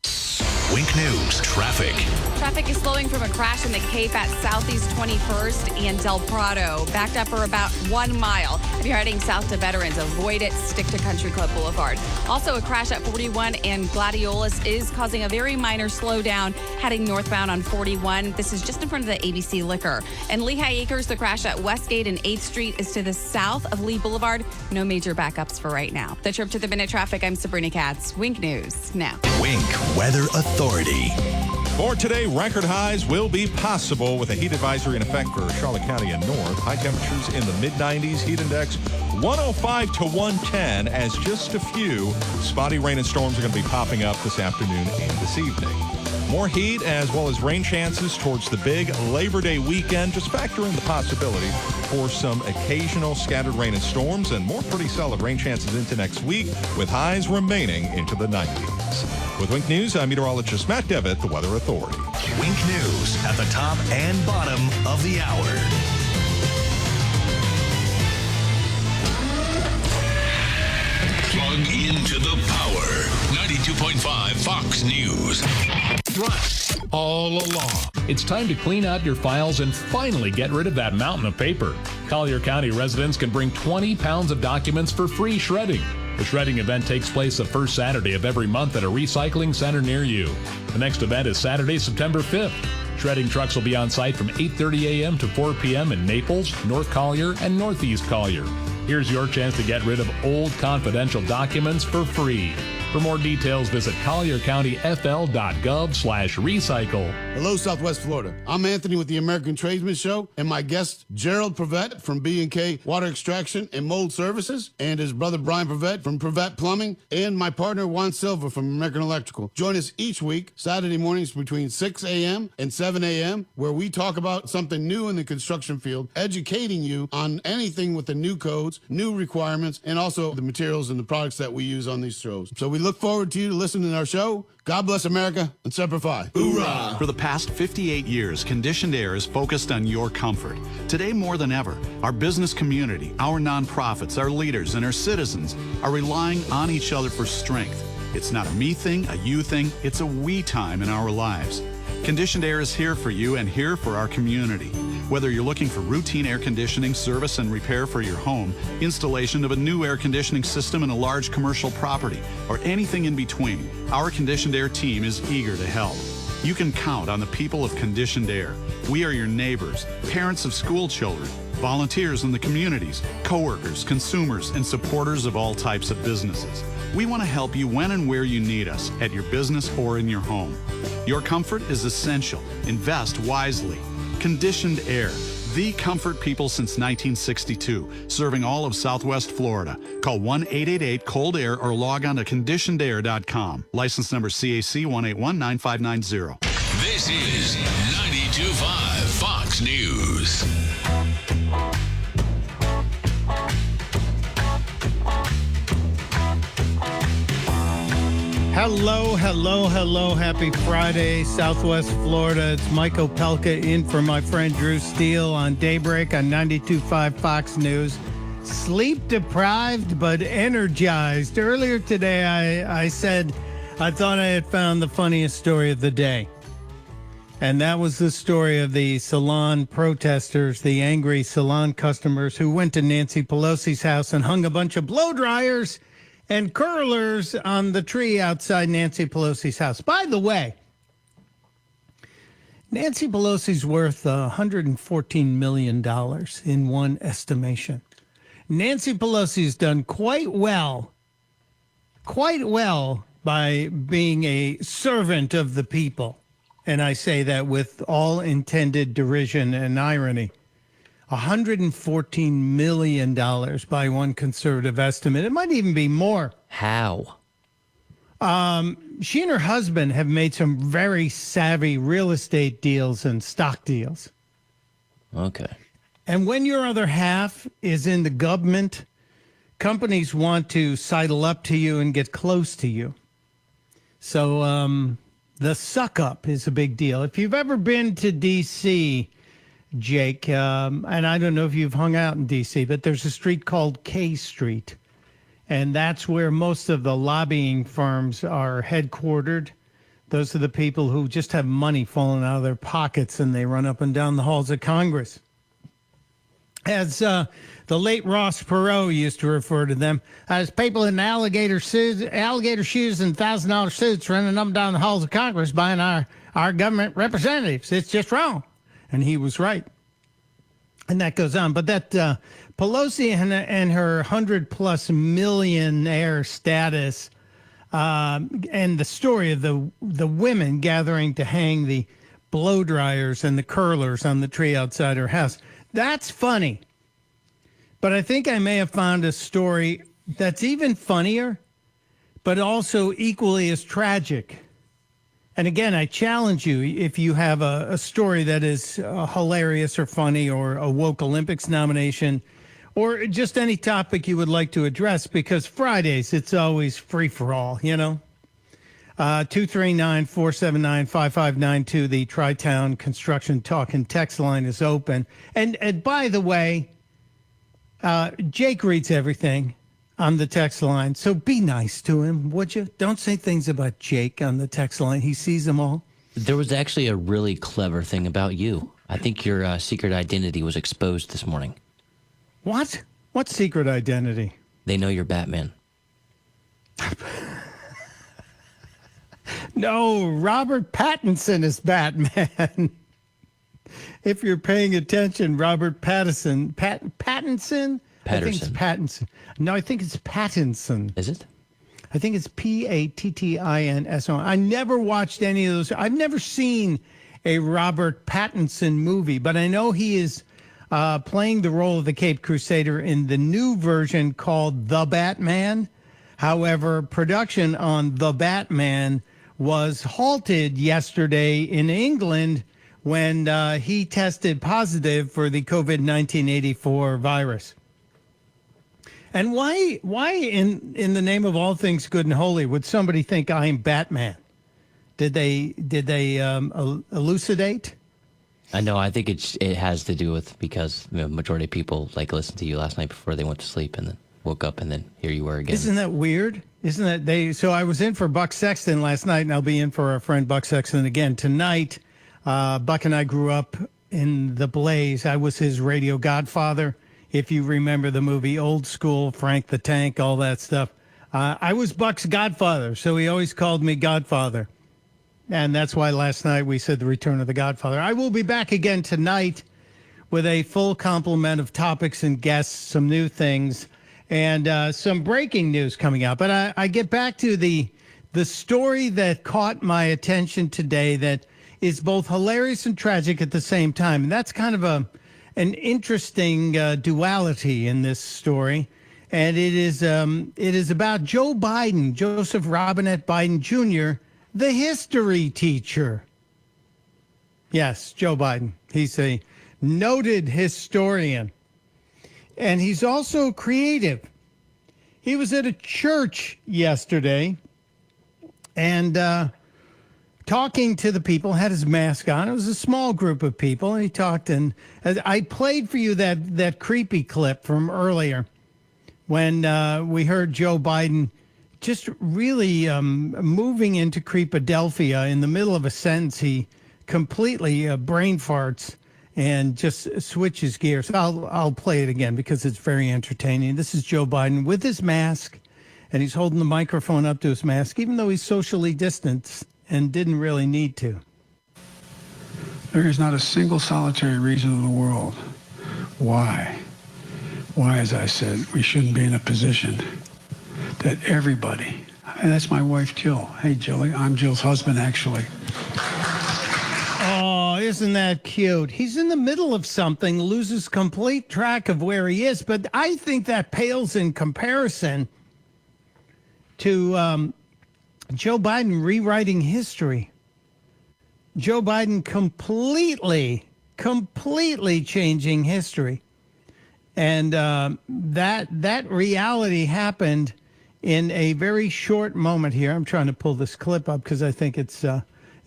Wink News traffic. Traffic is slowing from a crash in the Cape at Southeast 21st and Del Prado. Backed up for about 1 mile. If you're heading south to Veterans, avoid it. Stick to Country Club Boulevard. Also, a crash at 41 and Gladiolus is causing a very minor slowdown heading northbound on 41. This is just in front of the ABC Liquor. And Lehigh Acres, the crash at Westgate and 8th Street is to the south of Lee Boulevard. No major backups for right now. The trip to the Minute Traffic, I'm Sabrina Katz. Wink News now. Wink Weather Authority. For today, record highs will be possible with a heat advisory in effect for Charlotte County and north. High temperatures in the mid-90s. Heat index 105 to 110 as just a few spotty rain and storms are going to be popping up this afternoon and this evening. More heat as well as rain chances towards the big Labor Day weekend. Just factor in the possibility for some occasional scattered rain and storms and more pretty solid rain chances into next week with highs remaining into the 90s. With Wink News, I'm meteorologist Matt Devitt, the Weather Authority. Wink News at the top and bottom of the hour. Plug into the power. 92.5 Fox News. Right. All along. It's time to clean out your files and finally get rid of that mountain of paper. Collier County residents can bring 20 pounds of documents for free shredding. The shredding event takes place the first Saturday of every month at a recycling center near you. The next event is Saturday, September 5th. Shredding trucks will be on site from 8:30 a.m. to 4 p.m. in Naples, North Collier, and Northeast Collier. Here's your chance to get rid of old confidential documents for free. For more details, visit colliercountyfl.gov/recycle. Hello, Southwest Florida. I'm Anthony with the American Tradesman Show, and my guest, Gerald Prevette from B&K Water Extraction and Mold Services, and his brother, Brian Prevette from Prevette Plumbing, and my partner, Juan Silva from American Electrical. Join us each week, Saturday mornings between 6 a.m. and 7 a.m., where we talk about something new in the construction field, educating you on anything with the new codes, new requirements, and also the materials and the products that we use on these throws. So we look forward to you listening to our show. God bless America and Semper Fi. Hoorah! For the past 58 years, Conditioned Air is focused on your comfort. Today more than ever, our business community, our nonprofits, our leaders, and our citizens are relying on each other for strength. It's not a me thing, a you thing, it's a we time in our lives. Conditioned Air is here for you and here for our community. Whether you're looking for routine air conditioning, service and repair for your home, installation of a new air conditioning system in a large commercial property, or anything in between, our Conditioned Air team is eager to help. You can count on the people of Conditioned Air. We are your neighbors, parents of school children, volunteers in the communities, coworkers, consumers, and supporters of all types of businesses. We want to help you when and where you need us, at your business or in your home. Your comfort is essential. Invest wisely. Conditioned Air, the comfort people since 1962, serving all of Southwest Florida. Call 1-888-COLD-AIR or log on to conditionedair.com. License number CAC 1819590. This is 92.5 Fox News. Hello, hello, hello. Happy Friday, Southwest Florida. It's Mike Opelka in for my friend Drew Steele on Daybreak on 92.5 Fox News. Sleep deprived but energized. Earlier today, I said I thought I had found the funniest story of the day. And that was the story of the salon protesters, the angry salon customers who went to Nancy Pelosi's house and hung a bunch of blow dryers and curlers on the tree outside Nancy Pelosi's house. By the way, Nancy Pelosi's worth $114 million in one estimation. Nancy Pelosi's done quite well by being a servant of the people. And I say that with all intended derision and irony. $114 million by one conservative estimate. It might even be more. How? She and her husband have made some very savvy real estate deals and stock deals. Okay. And when your other half is in the government, companies want to sidle up to you and get close to you. So the suck up is a big deal. If you've ever been to D.C., Jake, and I don't know if you've hung out in D.C., but there's a street called K Street, and that's where most of the lobbying firms are headquartered. Those are the people who just have money falling out of their pockets, and they run up and down the halls of Congress. As the late Ross Perot used to refer to them, as people in alligator shoes and $1,000 suits running up and down the halls of Congress buying our government representatives. It's just wrong. And he was right. And that goes on. But that Pelosi and her 100+ millionaire status and the story of the women gathering to hang the blow dryers and the curlers on the tree outside her house, that's funny. But I think I may have found a story that's even funnier, but also equally as tragic. And again, I challenge you, if you have a story that is hilarious or funny or a Woke Olympics nomination or just any topic you would like to address, because Fridays, it's always free for all, you know. 239-479-5592, the Tri-Town Construction Talk and Text line is open. And by the way, Jake reads everything on the text line, so be nice to him, would you? Don't say things about Jake on the text line. He sees them all. There was actually a really clever thing about you. I think your secret identity was exposed this morning. What? What secret identity? They know you're Batman. No, Robert Pattinson is Batman. If you're paying attention, Robert Pattinson. Pattinson? I think it's Pattinson. No, I think it's Pattinson. Is it? I think it's Pattinson. I never watched any of those. I've never seen a Robert Pattinson movie, but I know he is playing the role of the Caped Crusader in the new version called The Batman. However, production on The Batman was halted yesterday in England when he tested positive for the COVID-19 84 virus. And why in the name of all things good and holy would somebody think I'm Batman? Did they elucidate? I know. I think it has to do with because the majority of people like listened to you last night before they went to sleep, and then woke up and then here you were again. Isn't that weird? Isn't that so I was in for Buck Sexton last night, and I'll be in for our friend Buck Sexton again tonight. Buck and I grew up in the Blaze. I was his radio godfather. If you remember the movie Old School, Frank the Tank, all that stuff. I was Buck's godfather, so he always called me Godfather. And that's why last night we said the return of the Godfather. I will be back again tonight with a full complement of topics and guests, some new things, and some breaking news coming out. But I get back to the story that caught my attention today that is both hilarious and tragic at the same time. And that's kind of an interesting duality in this story. And it is about Joe Biden, Joseph Robinette Biden Jr., the history teacher. Yes, Joe Biden. He's a noted historian. And he's also creative. He was at a church yesterday and talking to the people, had his mask on. It was a small group of people, and he talked. And I played for you that creepy clip from earlier when we heard Joe Biden just really moving into creepadelphia. In the middle of a sentence, he completely brain farts and just switches gears. I'll play it again because it's very entertaining. This is Joe Biden with his mask, and he's holding the microphone up to his mask, even though he's socially distanced and didn't really need to. There is not a single solitary reason in the world why, as I said, we shouldn't be in a position that everybody, and that's my wife, Jill. Hey, Jilly, I'm Jill's husband, actually. Oh, isn't that cute? He's in the middle of something, loses complete track of where he is, but I think that pales in comparison to Joe Biden rewriting history. Joe Biden completely changing history. And that reality happened in a very short moment here. I'm trying to pull this clip up because I think it's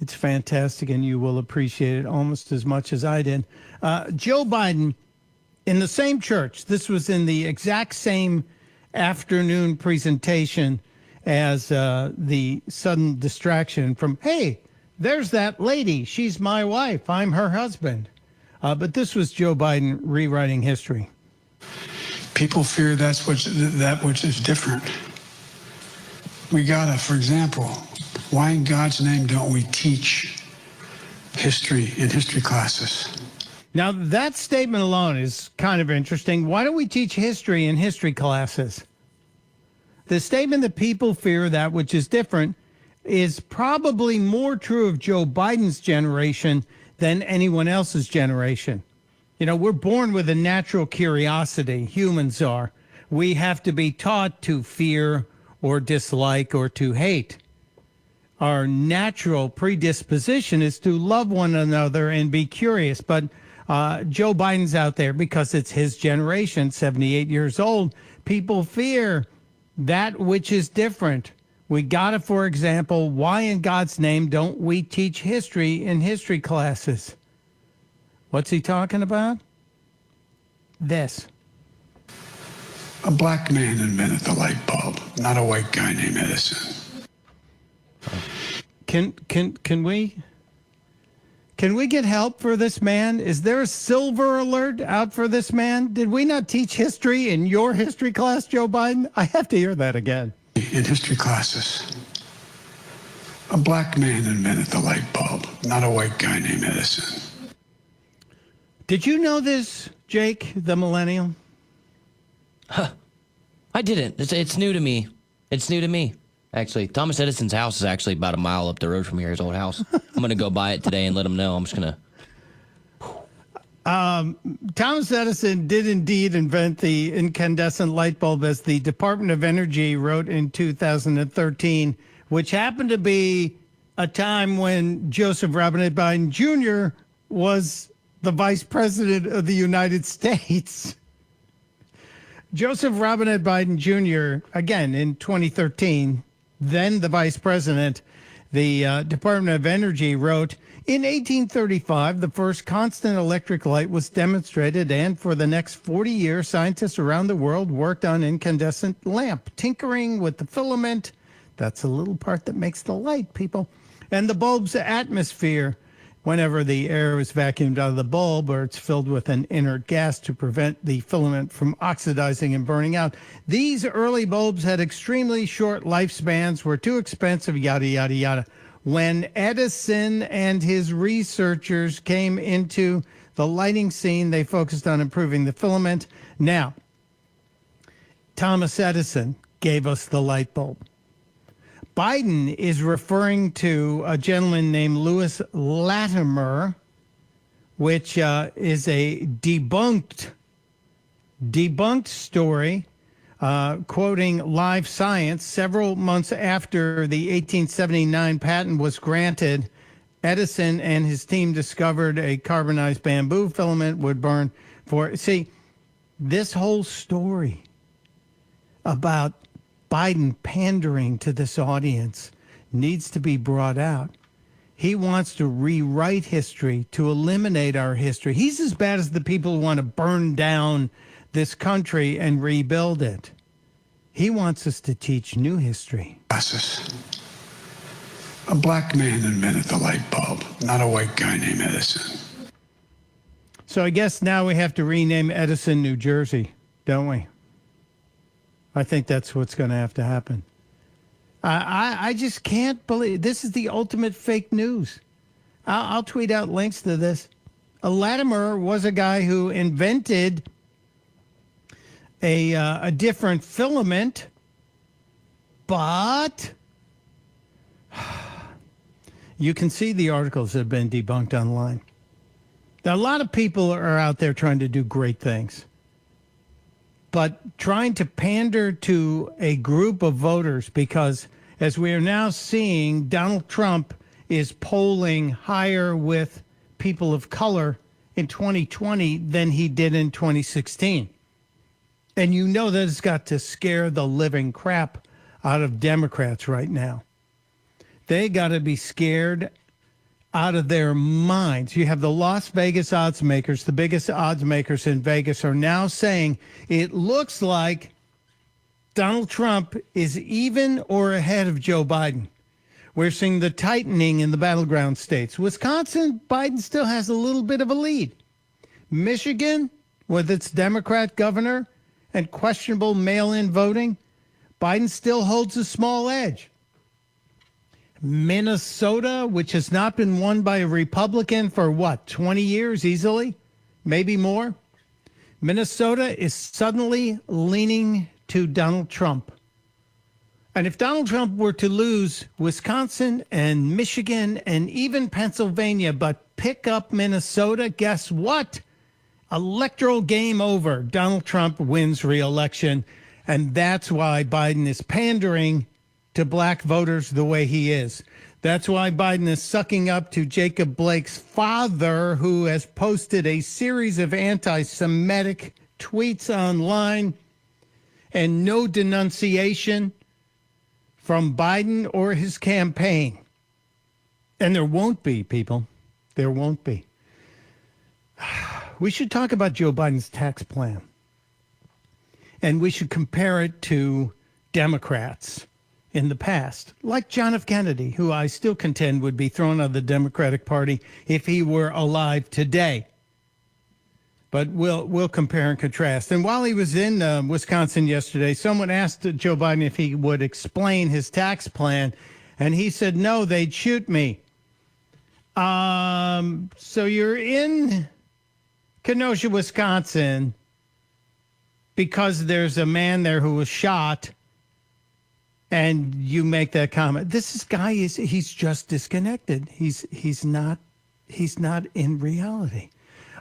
fantastic and you will appreciate it almost as much as I did. Joe Biden in the same church. This was in the exact same afternoon presentation as the sudden distraction from, hey, there's that lady. She's my wife. I'm her husband. But this was Joe Biden rewriting history. People fear that which is different. We gotta, for example, why in God's name don't we teach history in history classes? Now, that statement alone is kind of interesting. Why don't we teach history in history classes? The statement that people fear that which is different is probably more true of Joe Biden's generation than anyone else's generation. You know, we're born with a natural curiosity. Humans are. We have to be taught to fear or dislike or to hate. Our natural predisposition is to love one another and be curious. But Joe Biden's out there because it's his generation, 78 years old. People fear that which is different. We got to, for example, why in God's name don't we teach history in history classes? What's he talking about? This. A black man invented the light bulb, not a white guy named Edison. Can we get help for this man? Is there a silver alert out for this man? Did we not teach history in your history class, Joe Biden? I have to hear that again. In history classes, a black man invented the light bulb, not a white guy named Edison. Did you know this, Jake, the millennial? I didn't. It's new to me. It's new to me, actually. Thomas Edison's house is actually about a mile up the road from here, his old house. I'm going to go by it today and let him know. I'm just going to... Thomas Edison did indeed invent the incandescent light bulb, as the Department of Energy wrote in 2013, which happened to be a time when Joseph Robinette Biden Jr. was the Vice President of the United States. Joseph Robinette Biden Jr., again, in 2013, then the Vice President, the Department of Energy wrote, In 1835, the first constant electric light was demonstrated, and for the next 40 years, scientists around the world worked on incandescent lamp, tinkering with the filament. That's the little part that makes the light, people. And the bulb's atmosphere, whenever the air is vacuumed out of the bulb or it's filled with an inert gas to prevent the filament from oxidizing and burning out. These early bulbs had extremely short lifespans, were too expensive, yada, yada, yada. When Edison and his researchers came into the lighting scene, they focused on improving the filament. Now, Thomas Edison gave us the light bulb. Biden is referring to a gentleman named Lewis Latimer, which is a debunked story, quoting Live Science. Several months after the 1879 patent was granted, Edison and his team discovered a carbonized bamboo filament would burn for. See, this whole story about Biden pandering to this audience needs to be brought out. He wants to rewrite history, to eliminate our history. He's as bad as the people who want to burn down this country and rebuild it. He wants us to teach new history. A black man invented the light bulb, not a white guy named Edison. So I guess now we have to rename Edison, New Jersey, don't we? I think that's what's going to have to happen. I just can't believe this is the ultimate fake news. I'll tweet out links to this. Latimer was a guy who invented a different filament, but you can see the articles that have been debunked online. Now, a lot of people are out there trying to do great things. But trying to pander to a group of voters, because as we are now seeing, Donald Trump is polling higher with people of color in 2020 than he did in 2016. And you know that it's got to scare the living crap out of Democrats right now. They got to be scared out of their minds. You have the Las Vegas odds makers, the biggest odds makers in Vegas, are now saying it looks like Donald Trump is even or ahead of Joe Biden. We're seeing the tightening in the battleground states. Wisconsin, Biden still has a little bit of a lead. Michigan, with its Democrat governor and questionable mail-in voting, Biden still holds a small edge. Minnesota, which has not been won by a Republican for 20 years easily, maybe more. Minnesota is suddenly leaning to Donald Trump. And if Donald Trump were to lose Wisconsin and Michigan and even Pennsylvania, but pick up Minnesota, guess what? Electoral game over. Donald Trump wins re-election. And that's why Biden is pandering to black voters the way he is. That's why Biden is sucking up to Jacob Blake's father, who has posted a series of anti-Semitic tweets online, and no denunciation from Biden or his campaign. And there won't be, people. There won't be. We should talk about Joe Biden's tax plan. And we should compare it to Democrats in the past, like John F. Kennedy, who I still contend would be thrown out of the Democratic Party if he were alive today. But we'll compare and contrast. And while he was in Wisconsin yesterday, someone asked Joe Biden if he would explain his tax plan, and he said, no, they'd shoot me. So you're in Kenosha, Wisconsin, because there's a man there who was shot, and you make that comment. This guy he's just disconnected. He's not in reality.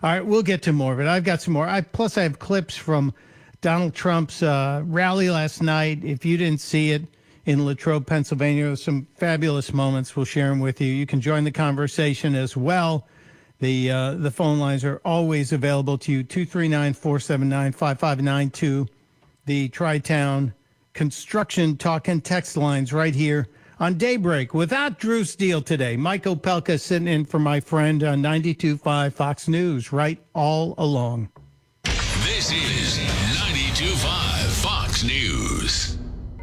All right, we'll get to more of it. I've got some more. Plus I have clips from Donald Trump's rally last night. If you didn't see it in Latrobe, Pennsylvania, some fabulous moments. We'll share them with you. You can join the conversation as well. The phone lines are always available to you, 239-479-5592. The Tri-Town Construction Talk and Text lines right here on Daybreak without Drew Steele today. Mike Opelka sitting in for my friend on 92.5 Fox News, right all along. This is 92.5 Fox News.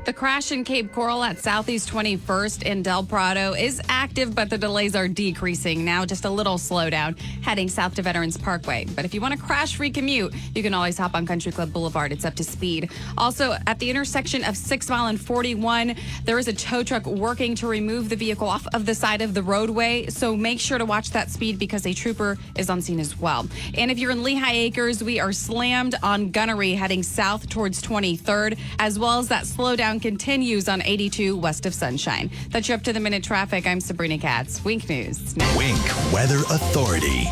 The crash in Cape Coral at Southeast 21st in Del Prado is active, but the delays are decreasing now. Just a little slowdown heading south to Veterans Parkway. But if you want a crash-free commute, you can always hop on Country Club Boulevard. It's up to speed. Also, at the intersection of 6 Mile and 41, there is a tow truck working to remove the vehicle off of the side of the roadway. So make sure to watch that speed because a trooper is on scene as well. And if you're in Lehigh Acres, we are slammed on Gunnery heading south towards 23rd, as well as that slowdown continues on 82 west of Sunshine. That's you up to the minute traffic. I'm Sabrina Katz. Wink News. Next. Wink Weather Authority.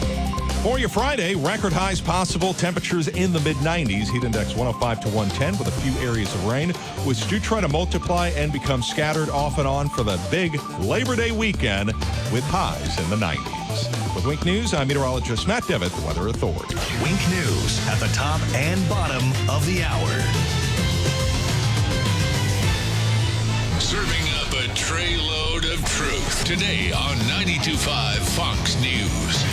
For you Friday, record highs possible, temperatures in the mid-90s, heat index 105 to 110 with a few areas of rain, which do try to multiply and become scattered off and on for the big Labor Day weekend with highs in the 90s. With Wink News, I'm meteorologist Matt Devitt, the Weather Authority. Wink News at the top and bottom of the hour. Serving up a tray load of truth today on 92.5 Fox News.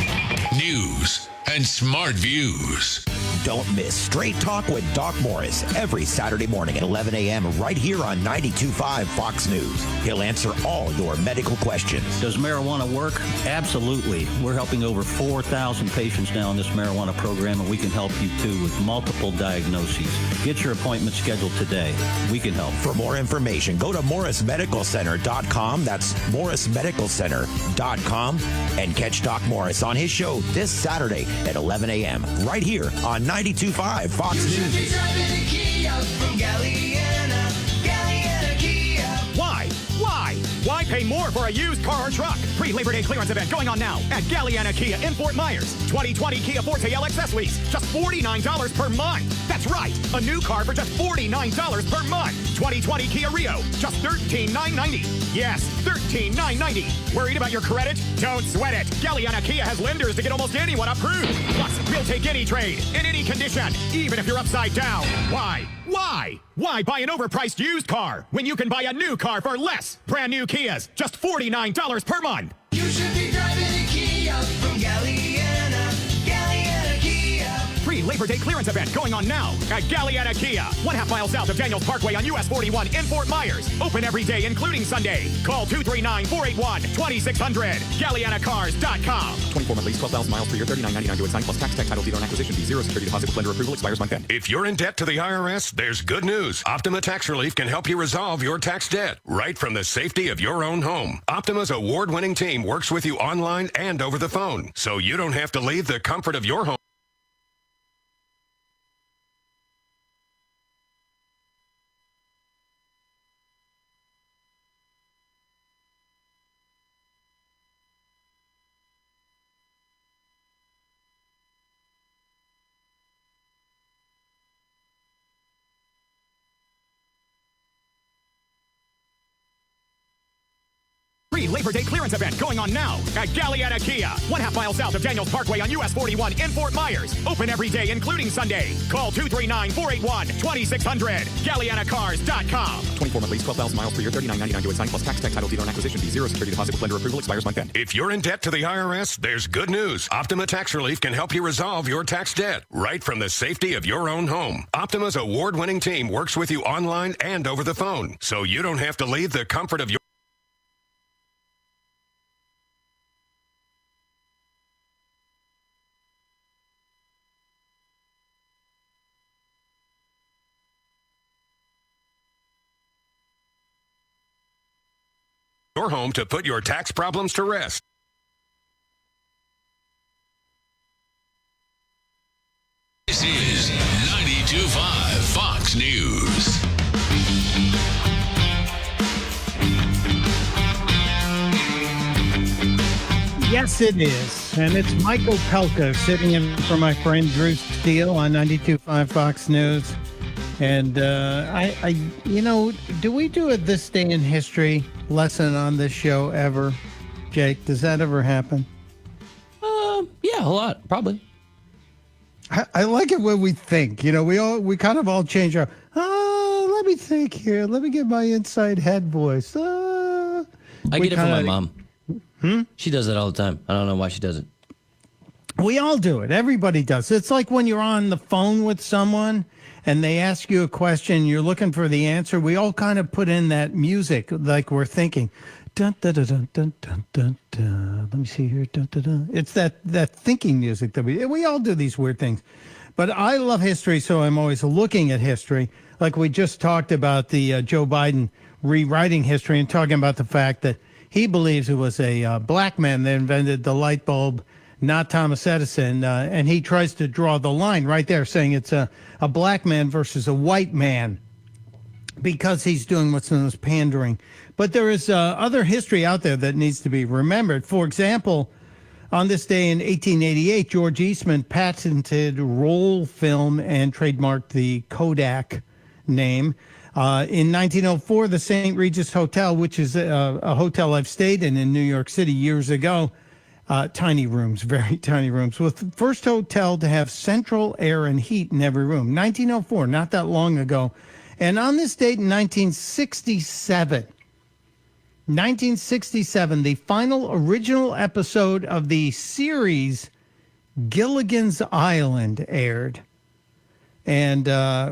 News and smart views. Don't miss Straight Talk with Doc Morris every Saturday morning at 11 a.m. right here on 92.5 Fox News. He'll answer all your medical questions. Does marijuana work? Absolutely. We're helping over 4,000 patients now in this marijuana program, and we can help you too with multiple diagnoses. Get your appointment scheduled today. We can help. For more information, go to morrismedicalcenter.com. That's morrismedicalcenter.com. And catch Doc Morris on his show this Saturday at 11 a.m. right here on 92.5 Fox News. Why pay more for a used car or truck? Pre-Labor Day clearance event going on now at Galliana Kia in Fort Myers. 2020 Kia Forte LXS lease, just $49 per month. That's right, a new car for just $49 per month. 2020 Kia Rio, just $13,990. Yes, $13,990. Worried about your credit? Don't sweat it. Galliana Kia has lenders to get almost anyone approved. Plus, we'll take any trade, in any condition, even if you're upside down. Why? Why buy an overpriced used car when you can buy a new car for less? Brand new Kias, just $49 per month. You should be driving a Kia from Galliana Kia. Pre-Labor Day clearance event going on now at Galliana Kia. 1/2 mile south of Daniels Parkway on US 41 in Fort Myers. Open every day, including Sunday. Call 239-481-2600. GallianaCars.com. 24-month lease, 12,000 miles per year, $39.99 to sign plus tax, title, dealer, and acquisition fee. Zero security deposit with lender approval expires month end. If you're in debt to the IRS, there's good news. Optima Tax Relief can help you resolve your tax debt right from the safety of your own home. Optima's award-winning team works with you online and over the phone, so you don't have to leave the comfort of your home. Labor Day clearance event going on now at Galliana Kia. 1/2 mile south of Daniels Parkway on US 41 in Fort Myers. Open every day, including Sunday. Call 239-481-2600. GallianaCars.com. 24-month lease, 12,000 miles per year, $39.99 to sign plus tax, title, dealer, and acquisition fee. Zero security deposit with lender approval expires month end. If you're in debt to the IRS, there's good news. Optima Tax Relief can help you resolve your tax debt right from the safety of your own home. Optima's award-winning team works with you online and over the phone, so you don't have to leave the comfort of your home to put your tax problems to rest. This is 92.5 Fox News. Yes, it is. And it's Mike Opelka sitting in for my friend Drew Steele on 92.5 Fox News. And do we do a This Day in History lesson on this show ever? Jake, does that ever happen? Yeah, a lot, probably. I like it when we think. We kind of all change our. Let me think here. Let me get my inside head voice. I get it from my mom. She does it all the time. I don't know why she does it. We all do it. Everybody does. It's like when you're on the phone with someone and they ask you a question, you're looking for the answer. We all kind of put in that music like we're thinking. Dun, dun, dun, dun, dun, dun, dun, dun. Let me see here. Dun, dun, dun. It's that thinking music that we all do these weird things. But I love history, so I'm always looking at history. Like we just talked about the Joe Biden rewriting history and talking about the fact that he believes it was a black man that invented the light bulb, not Thomas Edison. And he tries to draw the line right there, saying it's a black man versus a white man because he's doing what's known as pandering. But there is other history out there that needs to be remembered. For example, on this day in 1888, George Eastman patented roll film and trademarked the Kodak name. In 1904, the St. Regis Hotel, which is a hotel I've stayed in New York City years ago, tiny rooms, very tiny rooms, was the first hotel to have central air and heat in every room. 1904, not that long ago. And on this date in 1967, the final original episode of the series Gilligan's Island aired. And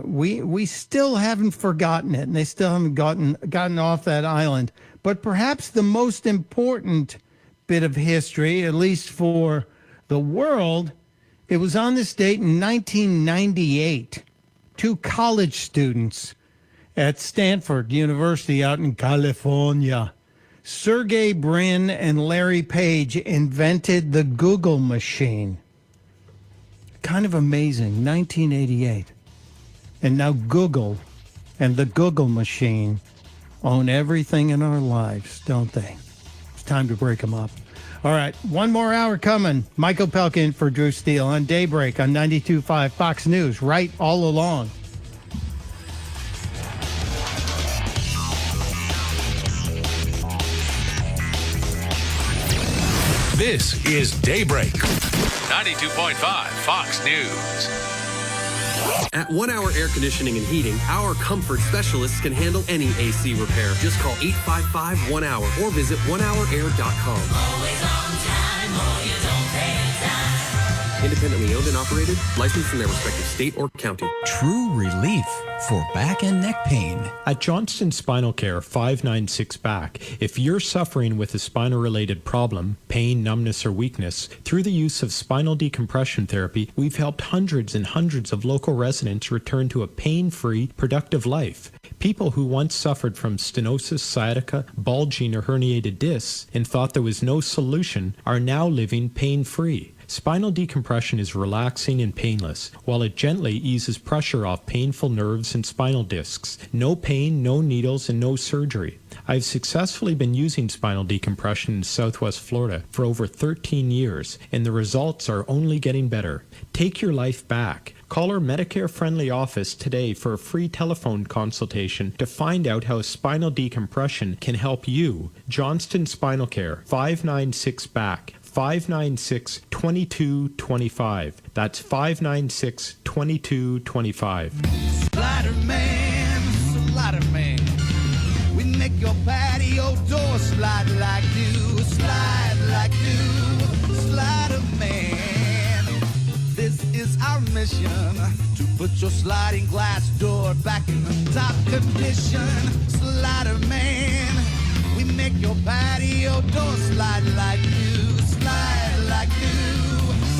we still haven't forgotten it, and they still haven't gotten off that island. But perhaps the most important bit of history, at least for the world, it was on this date in 1998. Two college students at Stanford University out in California, Sergey Brin and Larry Page, invented the Google machine. Kind of amazing, 1988. And now Google and the Google machine own everything in our lives, don't they? It's time to break them up. All right, one more hour coming. Mike Opelka in for Drew Steele on Daybreak on 92.5 Fox News, right all along. This is Daybreak, 92.5 Fox News. At 1 Hour Air Conditioning and Heating, our comfort specialists can handle any AC repair. Just call 855-1-HOUR or visit onehourair.com. Always on time or you don't pay time. Independently owned and operated, licensed in their respective state or county. True relief for back and neck pain. At Johnston Spinal Care 596 Back, if you're suffering with a spinal-related problem, pain, numbness, or weakness, through the use of spinal decompression therapy, we've helped hundreds and hundreds of local residents return to a pain-free, productive life. People who once suffered from stenosis, sciatica, bulging, or herniated discs and thought there was no solution are now living pain-free. Spinal decompression is relaxing and painless, while it gently eases pressure off painful nerves and spinal discs. No pain, no needles, and no surgery. I've successfully been using spinal decompression in Southwest Florida for over 13 years, and the results are only getting better. Take your life back. Call our Medicare-friendly office today for a free telephone consultation to find out how spinal decompression can help you. Johnston Spinal Care, 596 Back. 596-2225. That's 596-2225. Slider man, we make your patio door slide like new, Slider man. This is our mission, to put your sliding glass door back in the top condition. Slider man, we make your patio door slide like new,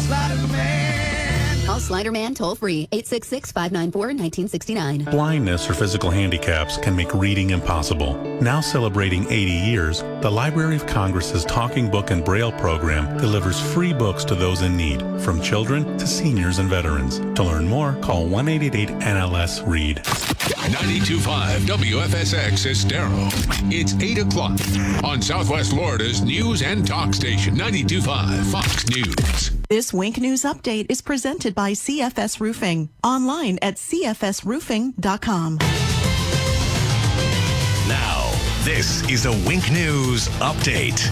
Slider man. Call Slider Man toll free, 866-594-1969. Blindness or physical handicaps can make reading impossible. Now celebrating 80 years, the Library of Congress's Talking Book and Braille program delivers free books to those in need, from children to seniors and veterans. To learn more, call 1-888-NLS-READ. 92.5 WFSX Estero. It's 8 o'clock on Southwest Florida's news and talk station, 92.5 Fox News. This Wink News Update is presented by CFS Roofing. Online at cfsroofing.com. Now, this is a Wink News Update.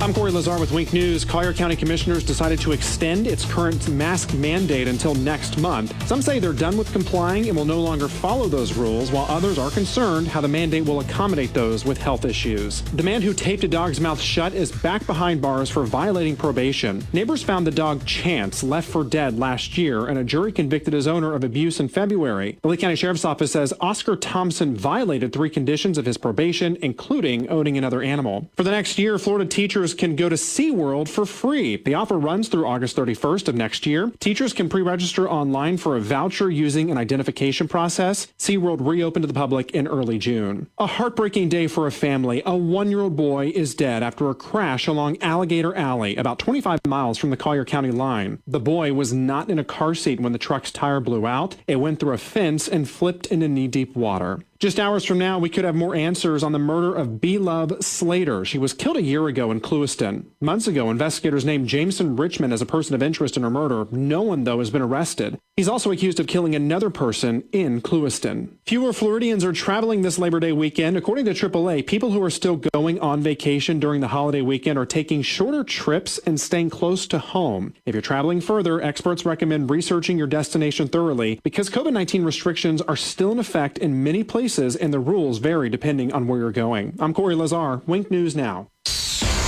I'm Corey Lazar with Wink News. Collier County Commissioners decided to extend its current mask mandate until next month. Some say they're done with complying and will no longer follow those rules, while others are concerned how the mandate will accommodate those with health issues. The man who taped a dog's mouth shut is back behind bars for violating probation. Neighbors found the dog Chance left for dead last year, and a jury convicted his owner of abuse in February. The Lee County Sheriff's Office says Oscar Thompson violated 3 conditions of his probation, including owning another animal. For the next year, Florida teachers can go to SeaWorld for free. The offer runs through August 31st of next year. Teachers can pre-register online for a voucher using an identification process. SeaWorld reopened to the public in early June. A heartbreaking day for a family. A 1-year-old boy is dead after a crash along Alligator Alley, about 25 miles from the Collier County line. The boy was not in a car seat when the truck's tire blew out. It went through a fence and flipped into knee-deep water. Just hours from now, we could have more answers on the murder of B-Love Slater. She was killed a year ago in Clewiston. Months ago, investigators named Jameson Richmond as a person of interest in her murder. No one, though, has been arrested. He's also accused of killing another person in Clewiston. Fewer Floridians are traveling this Labor Day weekend. According to AAA, people who are still going on vacation during the holiday weekend are taking shorter trips and staying close to home. If you're traveling further, experts recommend researching your destination thoroughly because COVID-19 restrictions are still in effect in many places and the rules vary depending on where you're going. I'm Corey Lazar, Wink News Now.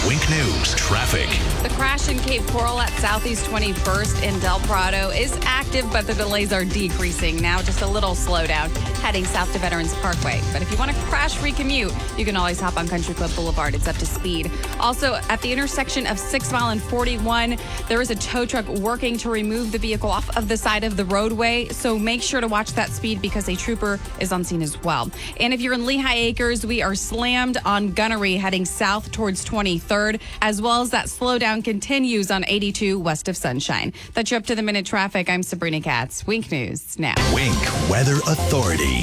Wink News traffic. The crash in Cape Coral at Southeast 21st in Del Prado is active, but the delays are decreasing. Now just a little slowdown heading south to Veterans Parkway. But if you want to crash-free commute, you can always hop on Country Club Boulevard. It's up to speed. Also, at the intersection of 6 Mile and 41, there is a tow truck working to remove the vehicle off of the side of the roadway. So make sure to watch that speed because a trooper is on scene as well. And if you're in Lehigh Acres, we are slammed on Gunnery heading south towards 23rd, as well as that slowdown continues on 82 west of Sunshine. That's your up-to-the-minute traffic. I'm Sabrina Katz. Wink News now. Wink Weather Authority.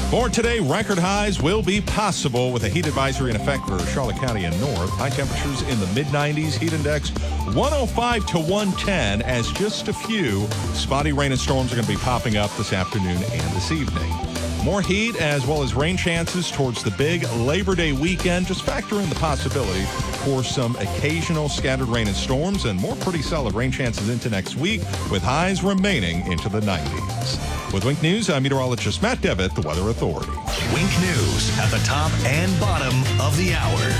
For today, record highs will be possible with a heat advisory in effect for Charlotte County and north. High temperatures in the mid-90s. Heat index 105 to 110 as just a few spotty rain and storms are going to be popping up this afternoon and this evening. More heat as well as rain chances towards the big Labor Day weekend. Just factor in the possibility for some occasional scattered rain and storms and more pretty solid rain chances into next week with highs remaining into the 90s. With Wink News, I'm meteorologist Matt Devitt, the Weather Authority. Wink News at the top and bottom of the hour.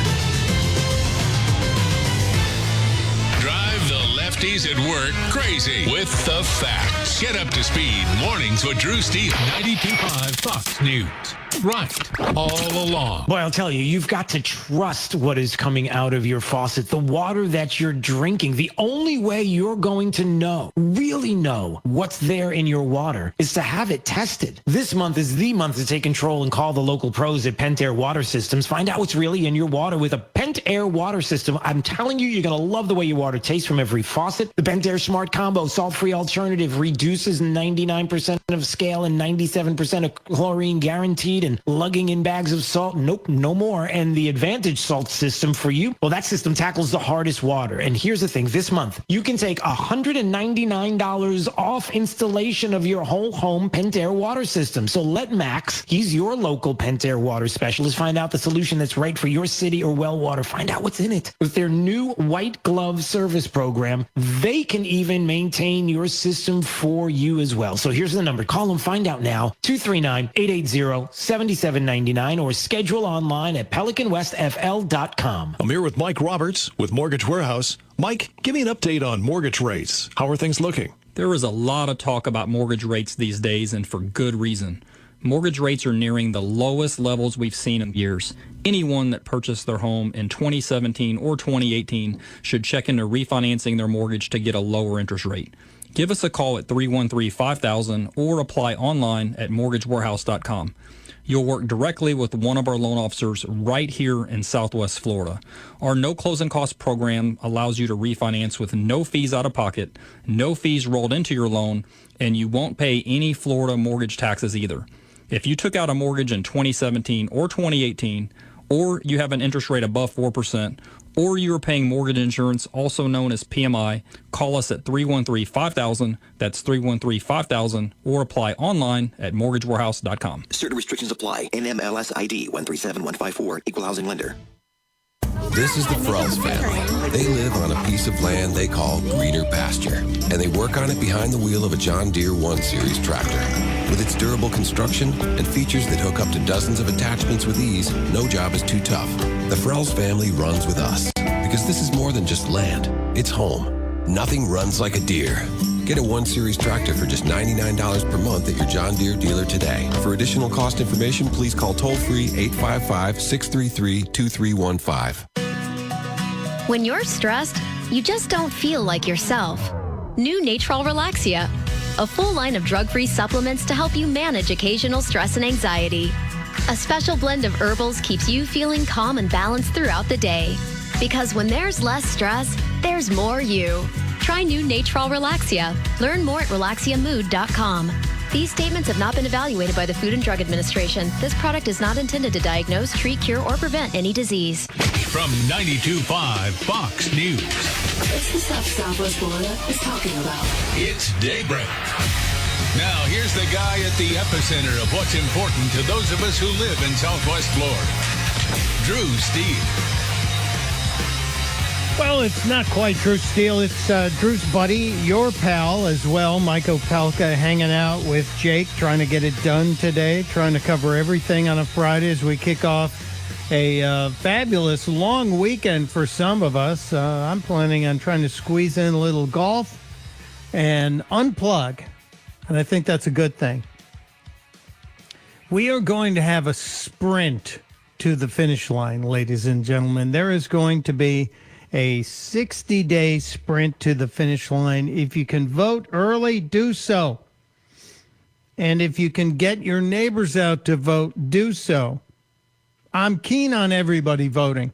Drive the lefties at work crazy with the facts. Get up to speed. Mornings with Drew Steve. 92.5 Fox News. Right. All along. Boy, I'll tell you, you've got to trust what is coming out of your faucet. The water that you're drinking. The only way you're going to know, really know what's there in your water is to have it tested. This month is the month to take control and call the local pros at Pentair Water Systems. Find out what's really in your water with a Pentair Water System. I'm telling you, you're going to love the way your water tastes from every faucet. The Pentair Smart Combo salt-free alternative reduces 99% of scale and 97% of chlorine guaranteed, and lugging in bags of salt, nope, no more. And the Advantage Salt System for you, well, that system tackles the hardest water. And here's the thing, this month, you can take $199 off installation of your whole home Pentair water system. So let Max, he's your local Pentair water specialist, find out the solution that's right for your city or well water. Find out what's in it. With their new white glove service program, they can even maintain your system for you as well. So here's the number. Call them, find out now. 239-880-7799 or schedule online at pelicanwestfl.com. I'm here with Mike Roberts with Mortgage Warehouse. Mike, give me an update on mortgage rates. How are things looking? There is a lot of talk about mortgage rates these days, and for good reason. Mortgage rates are nearing the lowest levels we've seen in years. Anyone that purchased their home in 2017 or 2018 should check into refinancing their mortgage to get a lower interest rate. Give us a call at 313-5000 or apply online at mortgagewarehouse.com. You'll work directly with one of our loan officers right here in Southwest Florida. Our no closing cost program allows you to refinance with no fees out of pocket, no fees rolled into your loan, and you won't pay any Florida mortgage taxes either. If you took out a mortgage in 2017 or 2018, or you have an interest rate above 4%, or you are paying mortgage insurance, also known as PMI, call us at 313-5000, that's 313-5000, or apply online at mortgagewarehouse.com. Certain restrictions apply. NMLS ID 137154, Equal Housing Lender. This is the Frells family. They live on a piece of land they call greener pasture, and they work on it behind the wheel of a John Deere 1 Series tractor. With its durable construction and features that hook up to dozens of attachments with ease, no job is too tough. The Frells family runs with us, because this is more than just land. It's home. Nothing runs like a Deere. Get a 1 Series tractor for just $99 per month at your John Deere dealer today. For additional cost information, please call toll-free 855-633-2315. When you're stressed, you just don't feel like yourself. New Natrol Relaxia, a full line of drug-free supplements to help you manage occasional stress and anxiety. A special blend of herbals keeps you feeling calm and balanced throughout the day. Because when there's less stress, there's more you. Try new Natrol Relaxia. Learn more at relaxiamood.com. These statements have not been evaluated by the Food and Drug Administration. This product is not intended to diagnose, treat, cure, or prevent any disease. From 92.5 Fox News. It's the stuff Southwest Florida is talking about. It's Daybreak. Now, here's the guy at the epicenter of what's important to those of us who live in Southwest Florida. Drew Steele. Well, it's not quite Drew Steele. It's Drew's buddy, your pal as well, Mike Opelka, hanging out with Jake, trying to get it done today, trying to cover everything on a Friday as we kick off a fabulous long weekend for some of us. I'm planning on trying to squeeze in a little golf and unplug, and I think that's a good thing. We are going to have a sprint to the finish line, ladies and gentlemen. There is going to be a 60-day sprint to the finish line. If you can vote early, do so. And if you can get your neighbors out to vote, do so. I'm keen on everybody voting.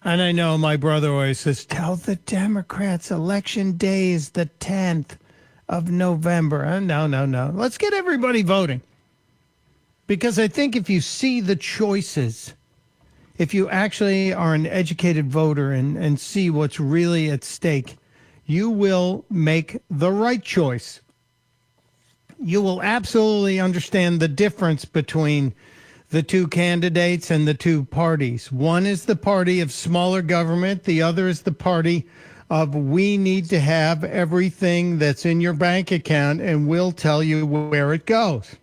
And I know my brother always says, tell the Democrats election day is the 10th of November. No. Let's get everybody voting. Because I think if you see the choices, if you actually are an educated voter and see what's really at stake, you will make the right choice. You will absolutely understand the difference between the two candidates and the two parties. One is the party of smaller government. The other is the party of we need to have everything that's in your bank account and we'll tell you where it goes.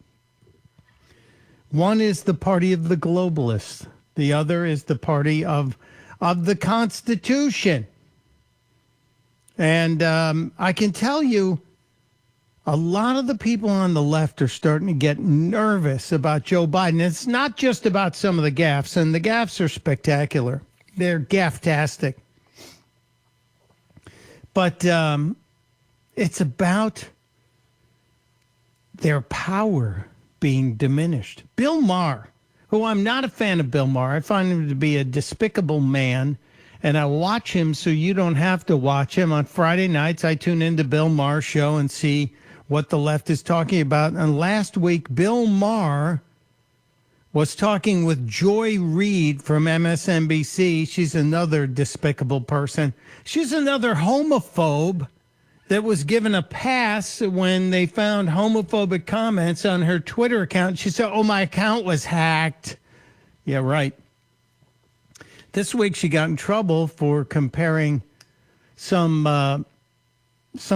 One is the party of the globalists. The other is the party of the Constitution. And I can tell you, a lot of the people on the left are starting to get nervous about Joe Biden. It's not just about some of the gaffes, and the gaffes are spectacular. They're gafftastic. But it's about their power being diminished. Bill Maher, who I'm not a fan of Bill Maher. I find him to be a despicable man, and I watch him so you don't have to watch him. On Friday nights, I tune into Bill Maher's show and see what the left is talking about. And last week, Bill Maher was talking with Joy Reid from MSNBC. She's another despicable person. She's another homophobe that was given a pass when they found homophobic comments on her Twitter account. She said, oh, my account was hacked. Yeah, right. This week she got in trouble for comparing some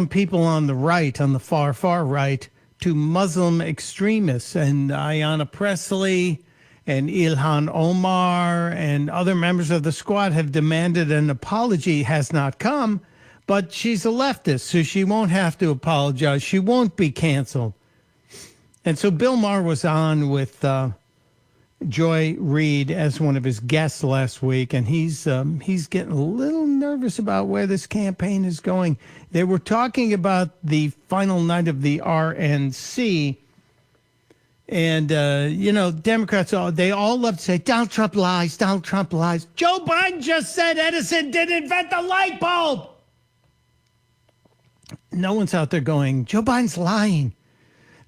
people on the right, on the far right, to Muslim extremists. And Ayanna Pressley and Ilhan Omar and other members of the squad have demanded an apology. Has not come. But she's a leftist, so she won't have to apologize. She won't be canceled. And so Bill Maher was on with Joy Reid as one of his guests last week, and he's getting a little nervous about where this campaign is going. They were talking about the final night of the RNC, and Democrats they all love to say Donald Trump lies. Donald Trump lies. Joe Biden just said Edison didn't invent the light bulb. No one's out there going, Joe Biden's lying.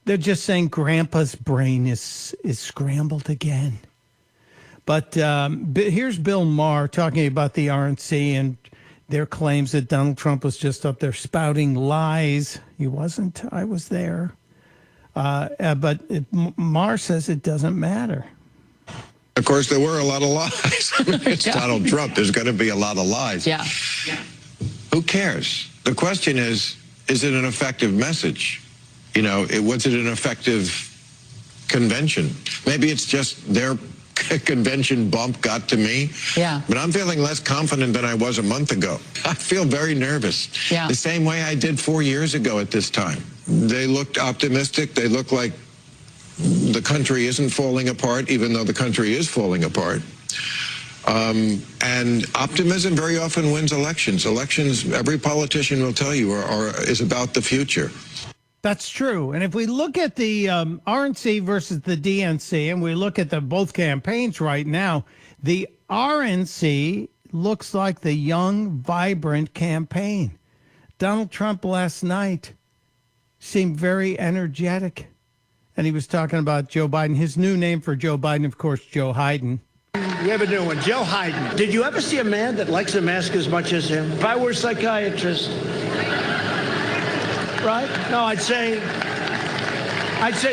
They're just saying Grandpa's brain is scrambled again. But here's Bill Maher talking about the RNC and their claims that Donald Trump was just up there spouting lies. He wasn't. I was there. But Maher says it doesn't matter. course, there were a lot of lies. It's Donald Trump. There's going to be a lot of lies. Yeah. Who cares? The question is it an effective message? You know, was it an effective convention? Maybe it's just their convention bump got to me. Yeah. But I'm feeling less confident than I was a month ago. I feel very nervous. Yeah. The same way I did 4 years ago at this time. They looked optimistic. They look like the country isn't falling apart, even though the country is falling apart. And optimism very often wins elections. Elections, every politician will tell you, is about the future. That's true. And if we look at the RNC versus the DNC, and we look at both campaigns right now, the RNC looks like the young, vibrant campaign. Donald Trump last night seemed very energetic. And he was talking about Joe Biden. His new name for Joe Biden, of course, Joe Biden. We have a new one, Joe Biden. Did you ever see a man that likes a mask as much as him? If I were a psychiatrist, right? No, I'd say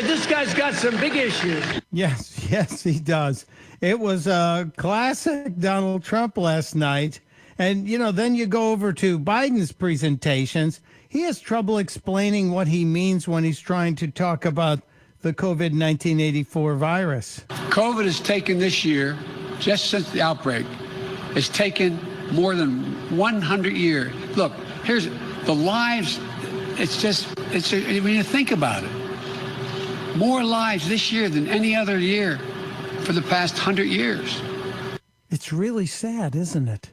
this guy's got some big issues. Yes, he does. It was a classic Donald Trump last night. And, you know, then you go over to Biden's presentations. He has trouble explaining what he means when he's trying to talk about the COVID-1984 virus. COVID has taken this year, just since the outbreak, it's taken more than 100 years. Look, here's the lives. When you think about it, more lives this year than any other year for the past 100 years. It's really sad, isn't it?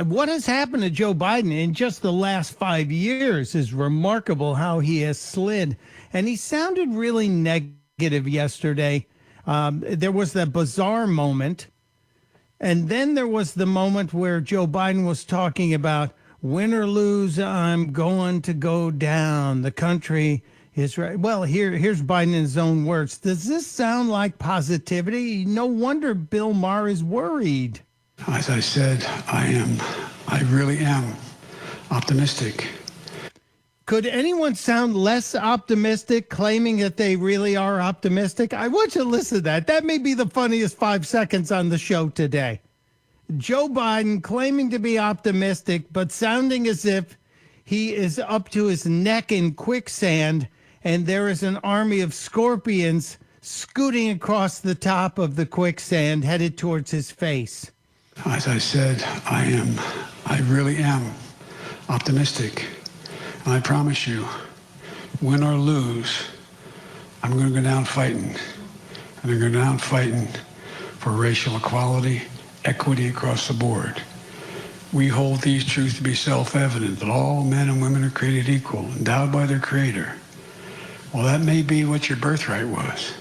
What has happened to Joe Biden in just the last 5 years is remarkable how he has slid. And he sounded really negative yesterday. There was that bizarre moment. And then there was the moment where Joe Biden was talking about win or lose, I'm going to go down. The country is right. Well, here's Biden in his own words. Does this sound like positivity? No wonder Bill Maher is worried. As I said, I really am optimistic. Could anyone sound less optimistic, claiming that they really are optimistic? I want you to listen to that. That may be the funniest 5 seconds on the show today. Joe Biden claiming to be optimistic, but sounding as if he is up to his neck in quicksand, and there is an army of scorpions scooting across the top of the quicksand headed towards his face. As I said, I really am optimistic. And I promise you, win or lose, I'm going to go down fighting. I'm going to go down fighting for racial equality, equity across the board. We hold these truths to be self-evident, that all men and women are created equal, endowed by their Creator. Well, that may be what your birthright was,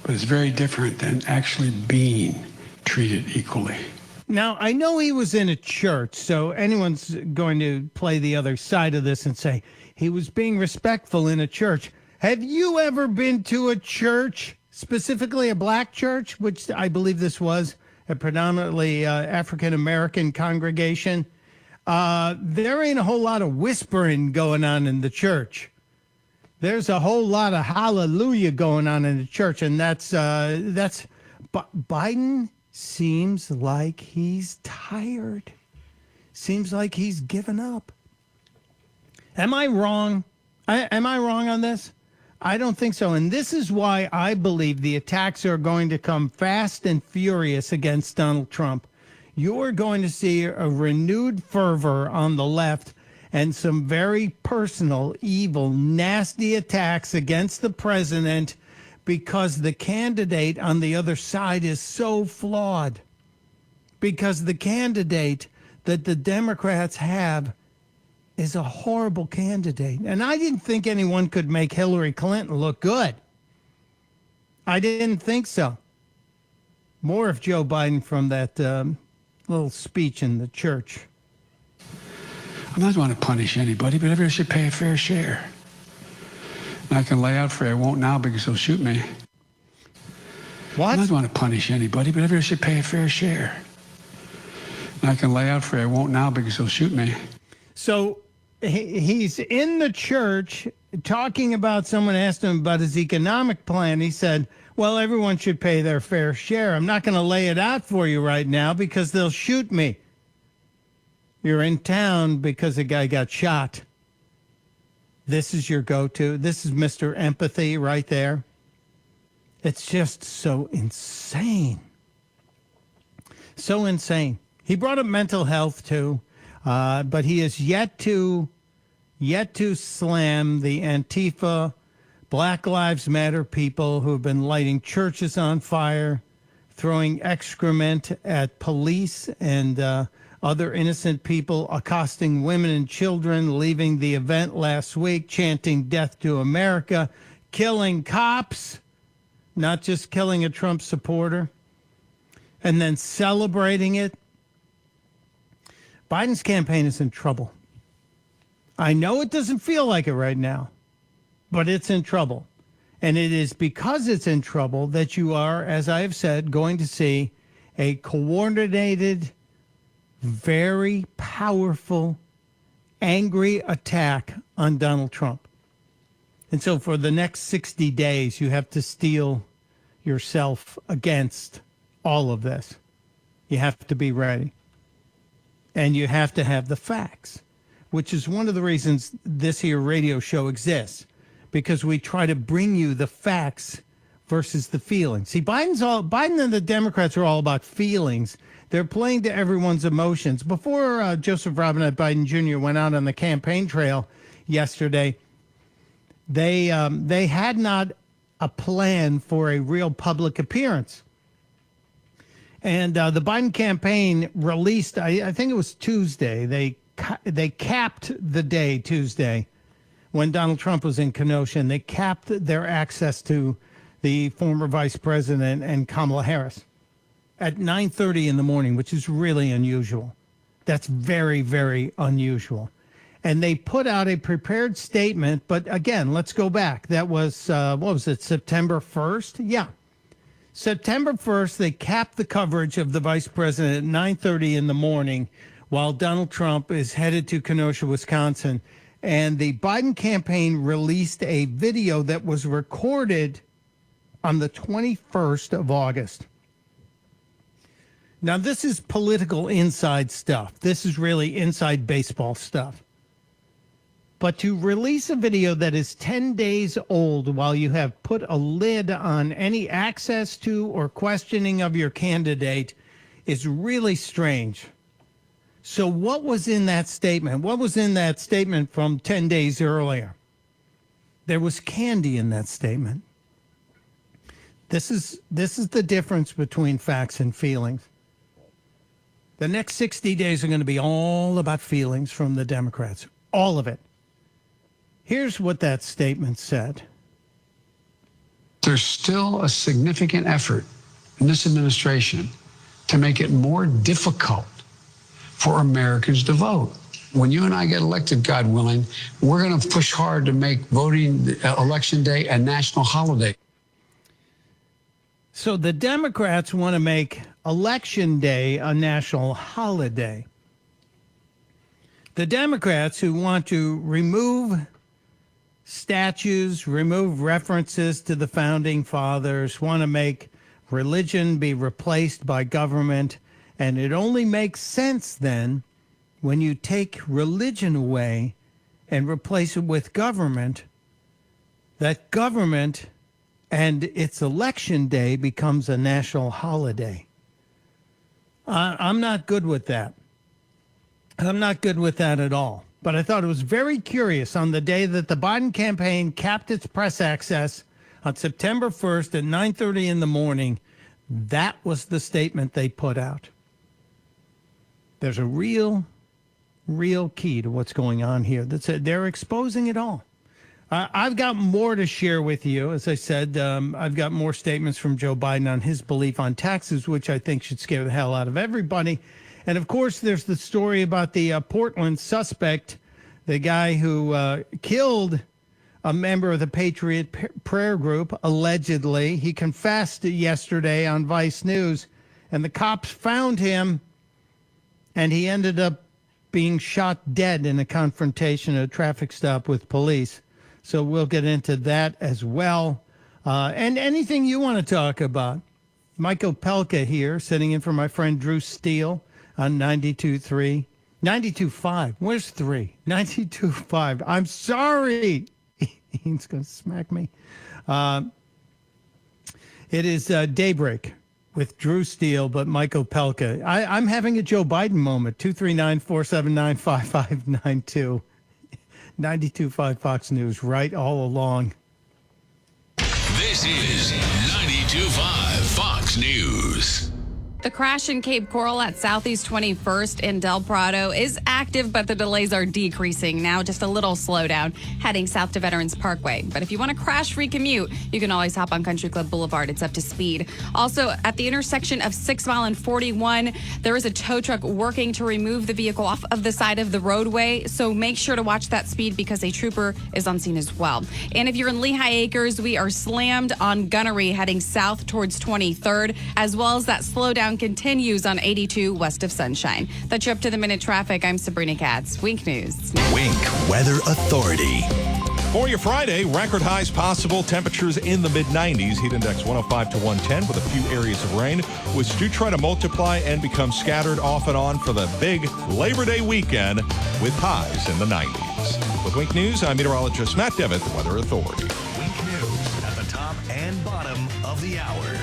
but it's very different than actually being treated equally. Now, I know he was in a church, so anyone's going to play the other side of this and say he was being respectful in a church. Have you ever been to a church, specifically a black church, which I believe this was, a predominantly African-American congregation? There ain't a whole lot of whispering going on in the church. There's a whole lot of hallelujah going on in the church, and that's Biden seems like he's tired. Seems like he's given up. Am I wrong? Am I wrong on this? I don't think so. And this is why I believe the attacks are going to come fast and furious against Donald Trump. You're going to see a renewed fervor on the left and some very personal, evil, nasty attacks against the president, because the candidate on the other side is so flawed. Because the candidate that the Democrats have is a horrible candidate. And I didn't think anyone could make Hillary Clinton look good. I didn't think so. More of Joe Biden from that little speech in the church. I'm not going to punish anybody, but everybody should pay a fair share. And I can lay out for you. I won't now because they'll shoot me. What? I'm not going to punish anybody, but everybody should pay a fair share. And I can lay out for you. I won't now because they'll shoot me. So he's in the church talking about, someone asked him about his economic plan. He said, well, everyone should pay their fair share. I'm not going to lay it out for you right now because they'll shoot me. You're in town because a guy got shot. This is your go-to. This is Mr. Empathy right there. It's just so insane. So insane. He brought up mental health too, but he has yet to slam the Antifa, Black Lives Matter people who have been lighting churches on fire, throwing excrement at police and other innocent people, accosting women and children, leaving the event last week, chanting death to America, killing cops, not just killing a Trump supporter, and then celebrating it. Biden's campaign is in trouble. I know it doesn't feel like it right now, but it's in trouble. And it is because it's in trouble that you are, as I have said, going to see a coordinated, very powerful, angry attack on Donald Trump. And so for the next 60 days, you have to steel yourself against all of this. You have to be ready. And you have to have the facts, which is one of the reasons this here radio show exists, because we try to bring you the facts versus the feelings. See, Biden and the Democrats are all about feelings. They're playing to everyone's emotions. Before Joseph Robinette Biden Jr. went out on the campaign trail yesterday, they had not a plan for a real public appearance. And the Biden campaign released, I think it was Tuesday, they capped the day Tuesday when Donald Trump was in Kenosha, and they capped their access to the former vice president and Kamala Harris at 9:30 in the morning, which is really unusual. That's very, very unusual. And they put out a prepared statement, but again, let's go back. That was, what was it, September 1st? Yeah. September 1st, they capped the coverage of the vice president at 9:30 in the morning while Donald Trump is headed to Kenosha, Wisconsin. And the Biden campaign released a video that was recorded on the 21st of August. Now, this is political inside stuff. This is really inside baseball stuff. But to release a video that is 10 days old while you have put a lid on any access to or questioning of your candidate is really strange. So what was in that statement? What was in that statement from 10 days earlier? There was candy in that statement. This is the difference between facts and feelings. The next 60 days are going to be all about feelings from the Democrats. All of it. Here's what that statement said. There's still a significant effort in this administration to make it more difficult for Americans to vote. When you and I get elected, God willing, we're going to push hard to make voting election day a national holiday. So the Democrats want to make Election Day a national holiday. The Democrats who want to remove statues, remove references to the founding fathers, want to make religion be replaced by government. And it only makes sense then when you take religion away and replace it with government, that government and its election day becomes a national holiday. I'm not good with that. I'm not good with that at all. But I thought it was very curious on the day that the Biden campaign capped its press access on September 1st at 9:30 in the morning. That was the statement they put out. There's a real key to what's going on here. They're exposing it all. I've got more to share with you. As I said, I've got more statements from Joe Biden on his belief on taxes, which I think should scare the hell out of everybody. And, of course, there's the story about the Portland suspect, the guy who killed a member of the Patriot Prayer Group, allegedly. He confessed yesterday on Vice News, and the cops found him, and he ended up being shot dead in a confrontation, a traffic stop with police. So we'll get into that as well. And anything you want to talk about. Mike Opelka here, sitting in for my friend Drew Steele on 92.3. 92.5. Where's 3? 92.5. I'm sorry. He's going to smack me. It is Daybreak with Drew Steele, but Mike Opelka. I'm having a Joe Biden moment. 239-479-5592. 92.5 Fox News, right all along. This is 92.5 Fox News. The crash in Cape Coral at Southeast 21st in Del Prado is active, but the delays are decreasing. Now just a little slowdown heading south to Veterans Parkway. But if you want a crash-free commute, you can always hop on Country Club Boulevard. It's up to speed. Also, at the intersection of 6 Mile and 41, there is a tow truck working to remove the vehicle off of the side of the roadway. So make sure to watch that speed because a trooper is on scene as well. And if you're in Lehigh Acres, we are slammed on Gunnery heading south towards 23rd, as well as that slowdown continues on 82 west of Sunshine. That's you up to the minute traffic. I'm Sabrina Katz. Wink News. Wink Weather Authority. For your Friday, record highs possible, temperatures in the mid-90s, heat index 105 to 110 with a few areas of rain, which do try to multiply and become scattered off and on for the big Labor Day weekend with highs in the 90s. With Wink News, I'm meteorologist Matt Devitt, the Weather Authority. Wink News at the top and bottom of the hour.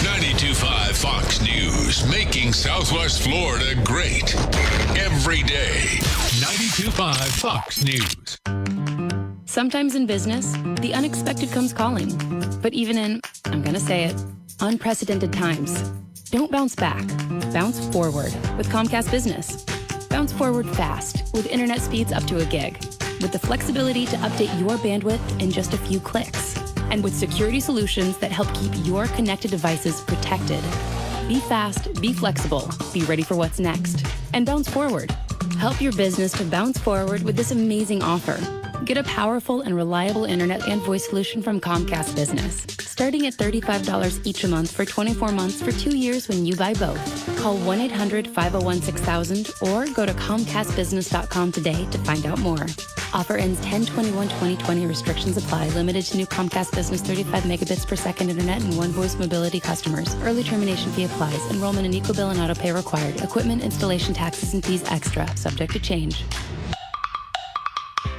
92.5 Fox News, making Southwest Florida great every day. 92.5 Fox News. Sometimes in business, the unexpected comes calling. But even in, I'm going to say it, unprecedented times, don't bounce back. Bounce forward with Comcast Business. Bounce forward fast with internet speeds up to a gig. With the flexibility to update your bandwidth in just a few clicks. And with security solutions that help keep your connected devices protected. Be fast, be flexible, be ready for what's next, and bounce forward. Help your business to bounce forward with this amazing offer. Get a powerful and reliable internet and voice solution from Comcast Business, starting at $35 each a month for 24 months for 2 years when you buy both. Call 1-800-501-6000 or go to ComcastBusiness.com today to find out more. Offer ends 10/21/2020. Restrictions apply. Limited to new Comcast Business 35 megabits per second internet and one voice mobility customers. Early termination fee applies. Enrollment in EcoBill and AutoPay required. Equipment installation taxes and fees extra. Subject to change.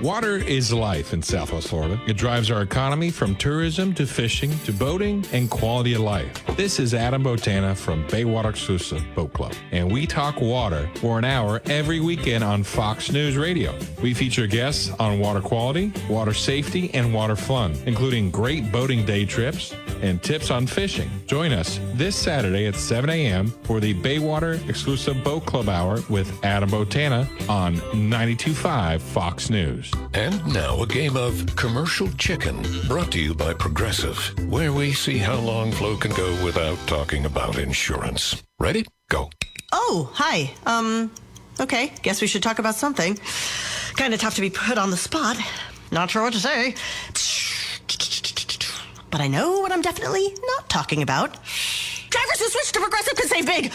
Water is life in Southwest Florida. It drives our economy from tourism to fishing to boating and quality of life. This is Adam Botana from Baywater Exclusive Boat Club, and we talk water for an hour every weekend on Fox News Radio. We feature guests on water quality, water safety, and water fun, including great boating day trips and tips on fishing. Join us this Saturday at 7 a.m. for the Baywater Exclusive Boat Club Hour with Adam Botana on 92.5 Fox News. And now a game of Commercial Chicken, brought to you by Progressive, where we see how long Flo can go without talking about insurance. Ready? Go. Oh, hi. Okay, guess we should talk about something. Kind of tough to be put on the spot. Not sure what to say. But I know what I'm definitely not talking about. Drivers who switch to Progressive can save big.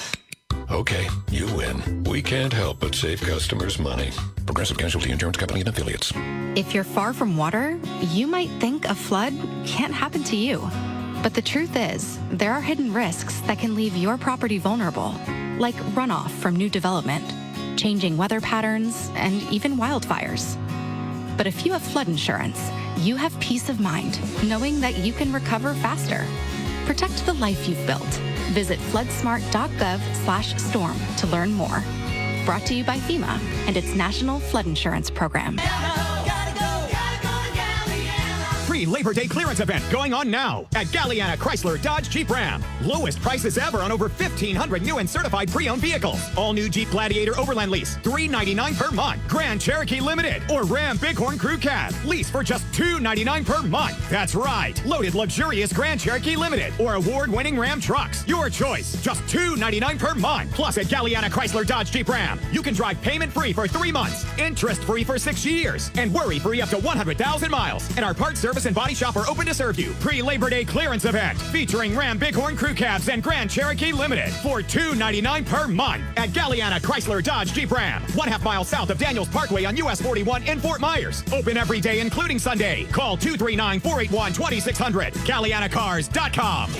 Okay, you win. We can't help but save customers money. Progressive Casualty Insurance Company and Affiliates. If you're far from water, you might think a flood can't happen to you. But the truth is, there are hidden risks that can leave your property vulnerable, like runoff from new development, changing weather patterns, and even wildfires. But if you have flood insurance, you have peace of mind, knowing that you can recover faster. Protect the life you've built. Visit floodsmart.gov/storm to learn more. Brought to you by FEMA and its National Flood Insurance Program. Free Labor Day clearance event going on now at Galliana Chrysler Dodge Jeep Ram. Lowest prices ever on over 1,500 new and certified pre-owned vehicles. All new Jeep Gladiator Overland lease, $399 per month. Grand Cherokee Limited or Ram Bighorn Crew Cab lease for just $299 per month. That's right. Loaded luxurious Grand Cherokee Limited or award-winning Ram trucks. Your choice. Just $299 per month. Plus at Galliana Chrysler Dodge Jeep Ram, you can drive payment-free for 3 months, interest-free for 6 years, and worry-free up to 100,000 miles. And our parts service and body shop are open to serve you. Pre-Labor Day clearance event featuring Ram Bighorn Crew Cabs and Grand Cherokee Limited for $299 per month at Galliana Chrysler Dodge Jeep Ram, 1/2 mile south of Daniels Parkway on US 41 in Fort Myers. Open every day, including Sunday. Call 239-481-2600. GallianaCars.com.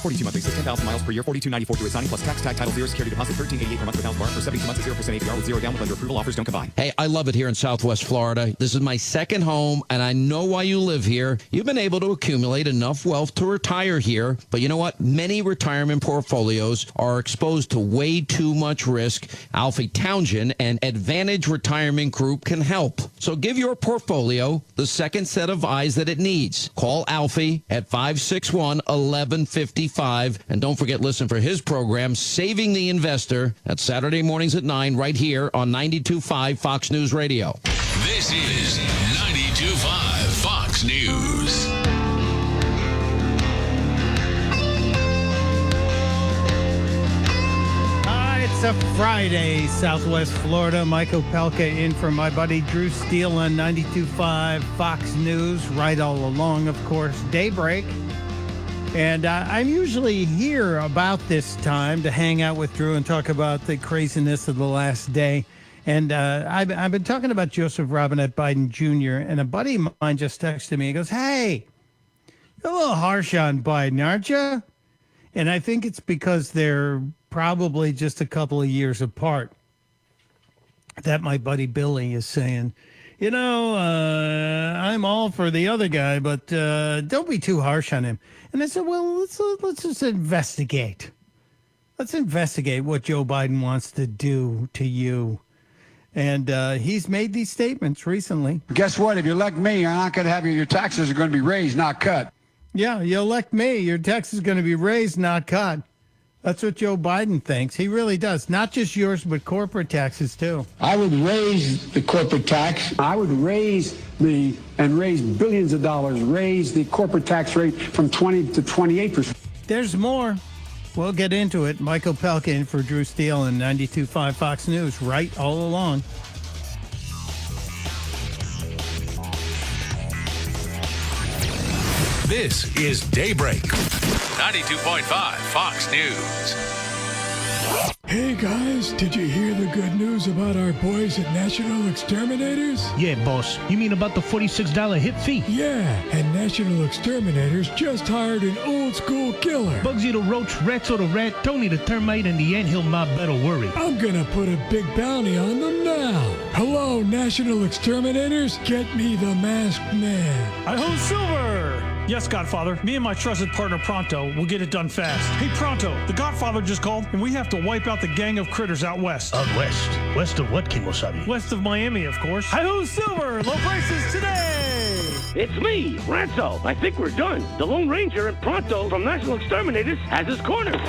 42 monthly, 16,000 miles per year, $42.94 due at signing plus tax, tag, title, 0 security deposit, $13.88 per month without bar for 72 months at 0% APR with 0 down with under approval. Offers don't combine. Hey, I love it here in Southwest Florida. This is my second home, and I know why you live here. You've been able to accumulate enough wealth to retire here, but you know what? Many retirement portfolios are exposed to way too much risk. Alfie Townsend and Advantage Retirement Group can help. So give your portfolio the second set of eyes that it needs. Call Alfie at 561-1155. And don't forget, listen for his program, Saving the Investor. That's Saturday mornings at 9 right here on 92.5 Fox News Radio. This is 92.5 Fox News. It's a Friday, Southwest Florida. Mike Opelka in for my buddy Drew Steele on 92.5 Fox News. Right all along, of course, Daybreak. And I'm usually here about this time to hang out with Drew and talk about the craziness of the last day. And I've been talking about Joseph Robinette Biden Jr., and a buddy of mine just texted me. He goes, hey, you're a little harsh on Biden, aren't you? And I think it's because they're probably just a couple of years apart. That my buddy Billy is saying, you know, I'm all for the other guy, but don't be too harsh on him. And I said, well, let's just investigate. Let's investigate what Joe Biden wants to do to you. And he's made these statements recently. Guess what? If you elect me, you're not going to have your taxes are going to be raised, not cut. Yeah, you elect me, your tax is going to be raised, not cut. That's what Joe Biden thinks. He really does. Not just yours, but corporate taxes, too. I would raise the corporate tax. I would raise billions of dollars, raise the corporate tax rate from 20 to 28%. There's more. We'll get into it. Mike Opelka in for Drew Steele and 92.5 Fox News, right all along. This is Daybreak. 92.5 Fox News. Hey guys, did you hear the good news about our boys at National Exterminators? Yeah, boss. You mean about the $46 hit fee? Yeah, and National Exterminators just hired an old school killer. Bugsy the Roach, Rex or the Rat, Tony the Termite, and the Anthill Mob better worry. I'm gonna put a big bounty on them now. Hello, National Exterminators. Get me the Masked Man. Hi-ho, Silver! Yes, Godfather. Me and my trusted partner Pronto will get it done fast. Hey, Pronto, the Godfather just called, and we have to wipe out the gang of critters out west. Out west? West of what, Kimosabi? West of Miami, of course. Hi-ho, Silver! Low prices today! It's me, Ranzo. I think we're done. The Lone Ranger and Pronto from National Exterminators has his corner.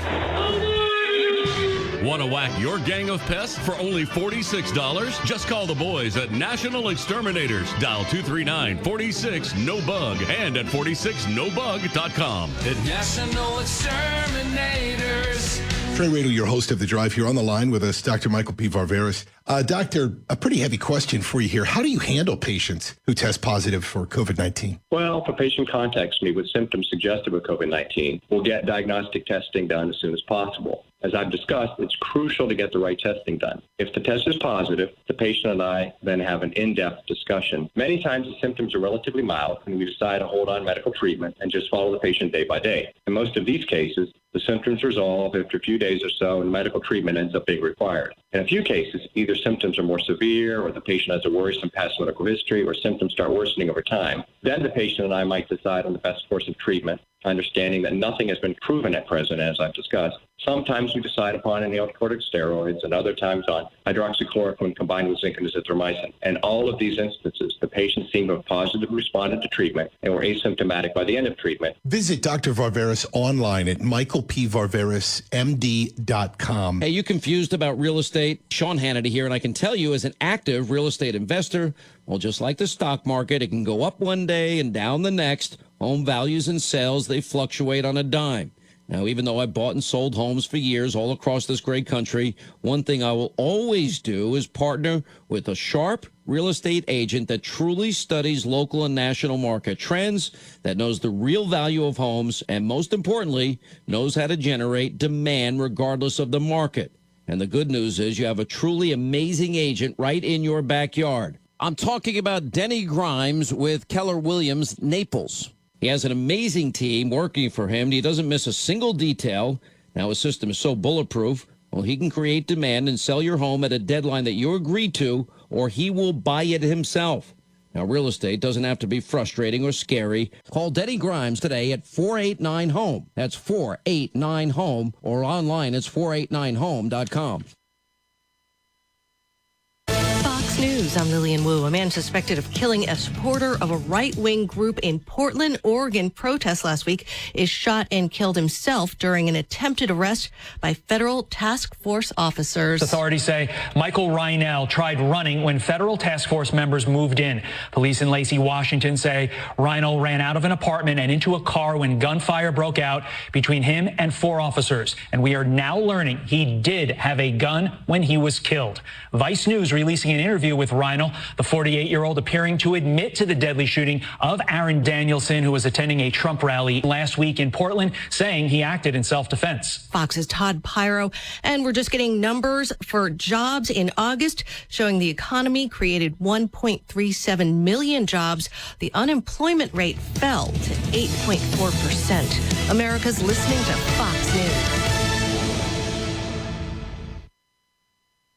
Want to whack your gang of pests for only $46? Just call the boys at National Exterminators. Dial 239-46-NO-BUG and at 46nobug.com. At National Exterminators. Trey Radel, your host of The Drive, here on the line with us, Dr. Michael P. Varveris. Doctor, a pretty heavy question for you here. How do you handle patients who test positive for COVID-19? Well, if a patient contacts me with symptoms suggestive of COVID-19, we'll get diagnostic testing done as soon as possible. As I've discussed, it's crucial to get the right testing done. If the test is positive, the patient and I then have an in-depth discussion. Many times the symptoms are relatively mild, and we decide to hold on medical treatment and just follow the patient day by day. In most of these cases, the symptoms resolve after a few days or so, and medical treatment ends up being required. In a few cases, either symptoms are more severe, or the patient has a worrisome past medical history, or symptoms start worsening over time. Then the patient and I might decide on the best course of treatment, understanding that nothing has been proven at present, as I've discussed. Sometimes we decide upon inhaled corticosteroids, and other times on hydroxychloroquine combined with zinc and azithromycin. In all of these instances, the patients seem to have positively responded to treatment and were asymptomatic by the end of treatment. Visit Dr. Varveris online at michaelpvarverismd.com. Hey, you confused about real estate? Sean Hannity here, and I can tell you as an active real estate investor, Well, just like the stock market, it can go up one day and down the next. Home values and sales, they fluctuate on a dime. Now, even though I bought and sold homes for years all across this great country, one thing I will always do is partner with a sharp real estate agent that truly studies local and national market trends, that knows the real value of homes, and most importantly, knows how to generate demand regardless of the market. And the good news is you have a truly amazing agent right in your backyard. I'm talking about Denny Grimes with Keller Williams, Naples. He has an amazing team working for him. He doesn't miss a single detail. Now his system is so bulletproof, well, he can create demand and sell your home at a deadline that you agreed to, or he will buy it himself. Now, real estate doesn't have to be frustrating or scary. Call Denny Grimes today at 489-HOME. That's 489-HOME, or online it's 489home.com. News. I'm Lillian Wu. A man suspected of killing a supporter of a right-wing group in Portland, Oregon protest last week is shot and killed himself during an attempted arrest by federal task force officers. Authorities say Michael Reinell tried running when federal task force members moved in. Police in Lacey, Washington say Reinell ran out of an apartment and into a car when gunfire broke out between him and 4 officers. And we are now learning he did have a gun when he was killed. Vice News releasing an interview with Reinell, the 48-year-old appearing to admit to the deadly shooting of Aaron Danielson, who was attending a Trump rally last week in Portland, saying he acted in self-defense. Fox's Todd Pyro, and we're just getting numbers for jobs in August, showing the economy created 1.37 million jobs. The unemployment rate fell to 8.4%. America's listening to Fox News.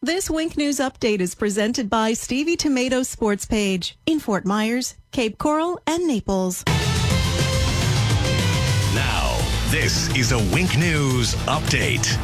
This Wink News update is presented by Stevie Tomato Sports Page in Fort Myers, Cape Coral, and Naples. Now, this is a Wink News update.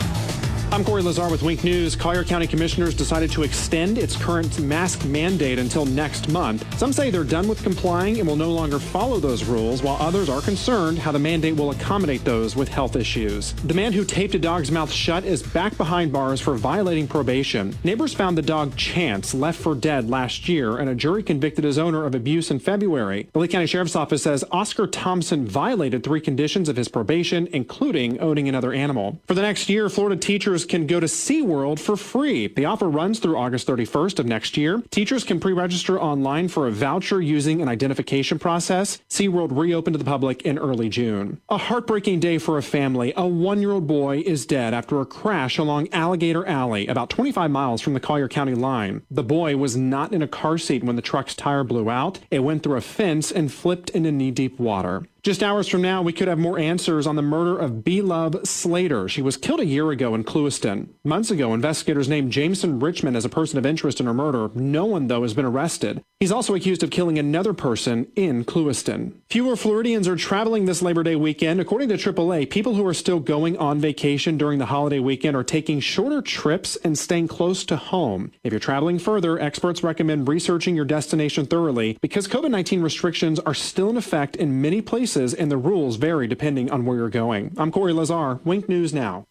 I'm Corey Lazar with Wink News. Collier County Commissioners decided to extend its current mask mandate until next month. Some say they're done with complying and will no longer follow those rules, while others are concerned how the mandate will accommodate those with health issues. The man who taped a dog's mouth shut is back behind bars for violating probation. Neighbors found the dog Chance left for dead last year, and a jury convicted his owner of abuse in February. The Lee County Sheriff's Office says Oscar Thompson violated 3 conditions of his probation, including owning another animal. For the next year, Florida teachers can go to SeaWorld for free. The offer runs through August 31st of next year. Teachers can pre-register online for a voucher using an identification process. SeaWorld reopened to the public in early June. A heartbreaking day for a family. A 1-year-old boy is dead after a crash along Alligator Alley, about 25 miles from the Collier County line. The boy was not in a car seat when the truck's tire blew out. It went through a fence and flipped into knee-deep water. Just hours from now, we could have more answers on the murder of B-Love Slater. She was killed a year ago in Clewiston. Months ago, investigators named Jameson Richmond as a person of interest in her murder. No one, though, has been arrested. He's also accused of killing another person in Clewiston. Fewer Floridians are traveling this Labor Day weekend. According to AAA, people who are still going on vacation during the holiday weekend are taking shorter trips and staying close to home. If you're traveling further, experts recommend researching your destination thoroughly because COVID-19 restrictions are still in effect in many places and the rules vary depending on where you're going. I'm Corey Lazar, Wink News Now.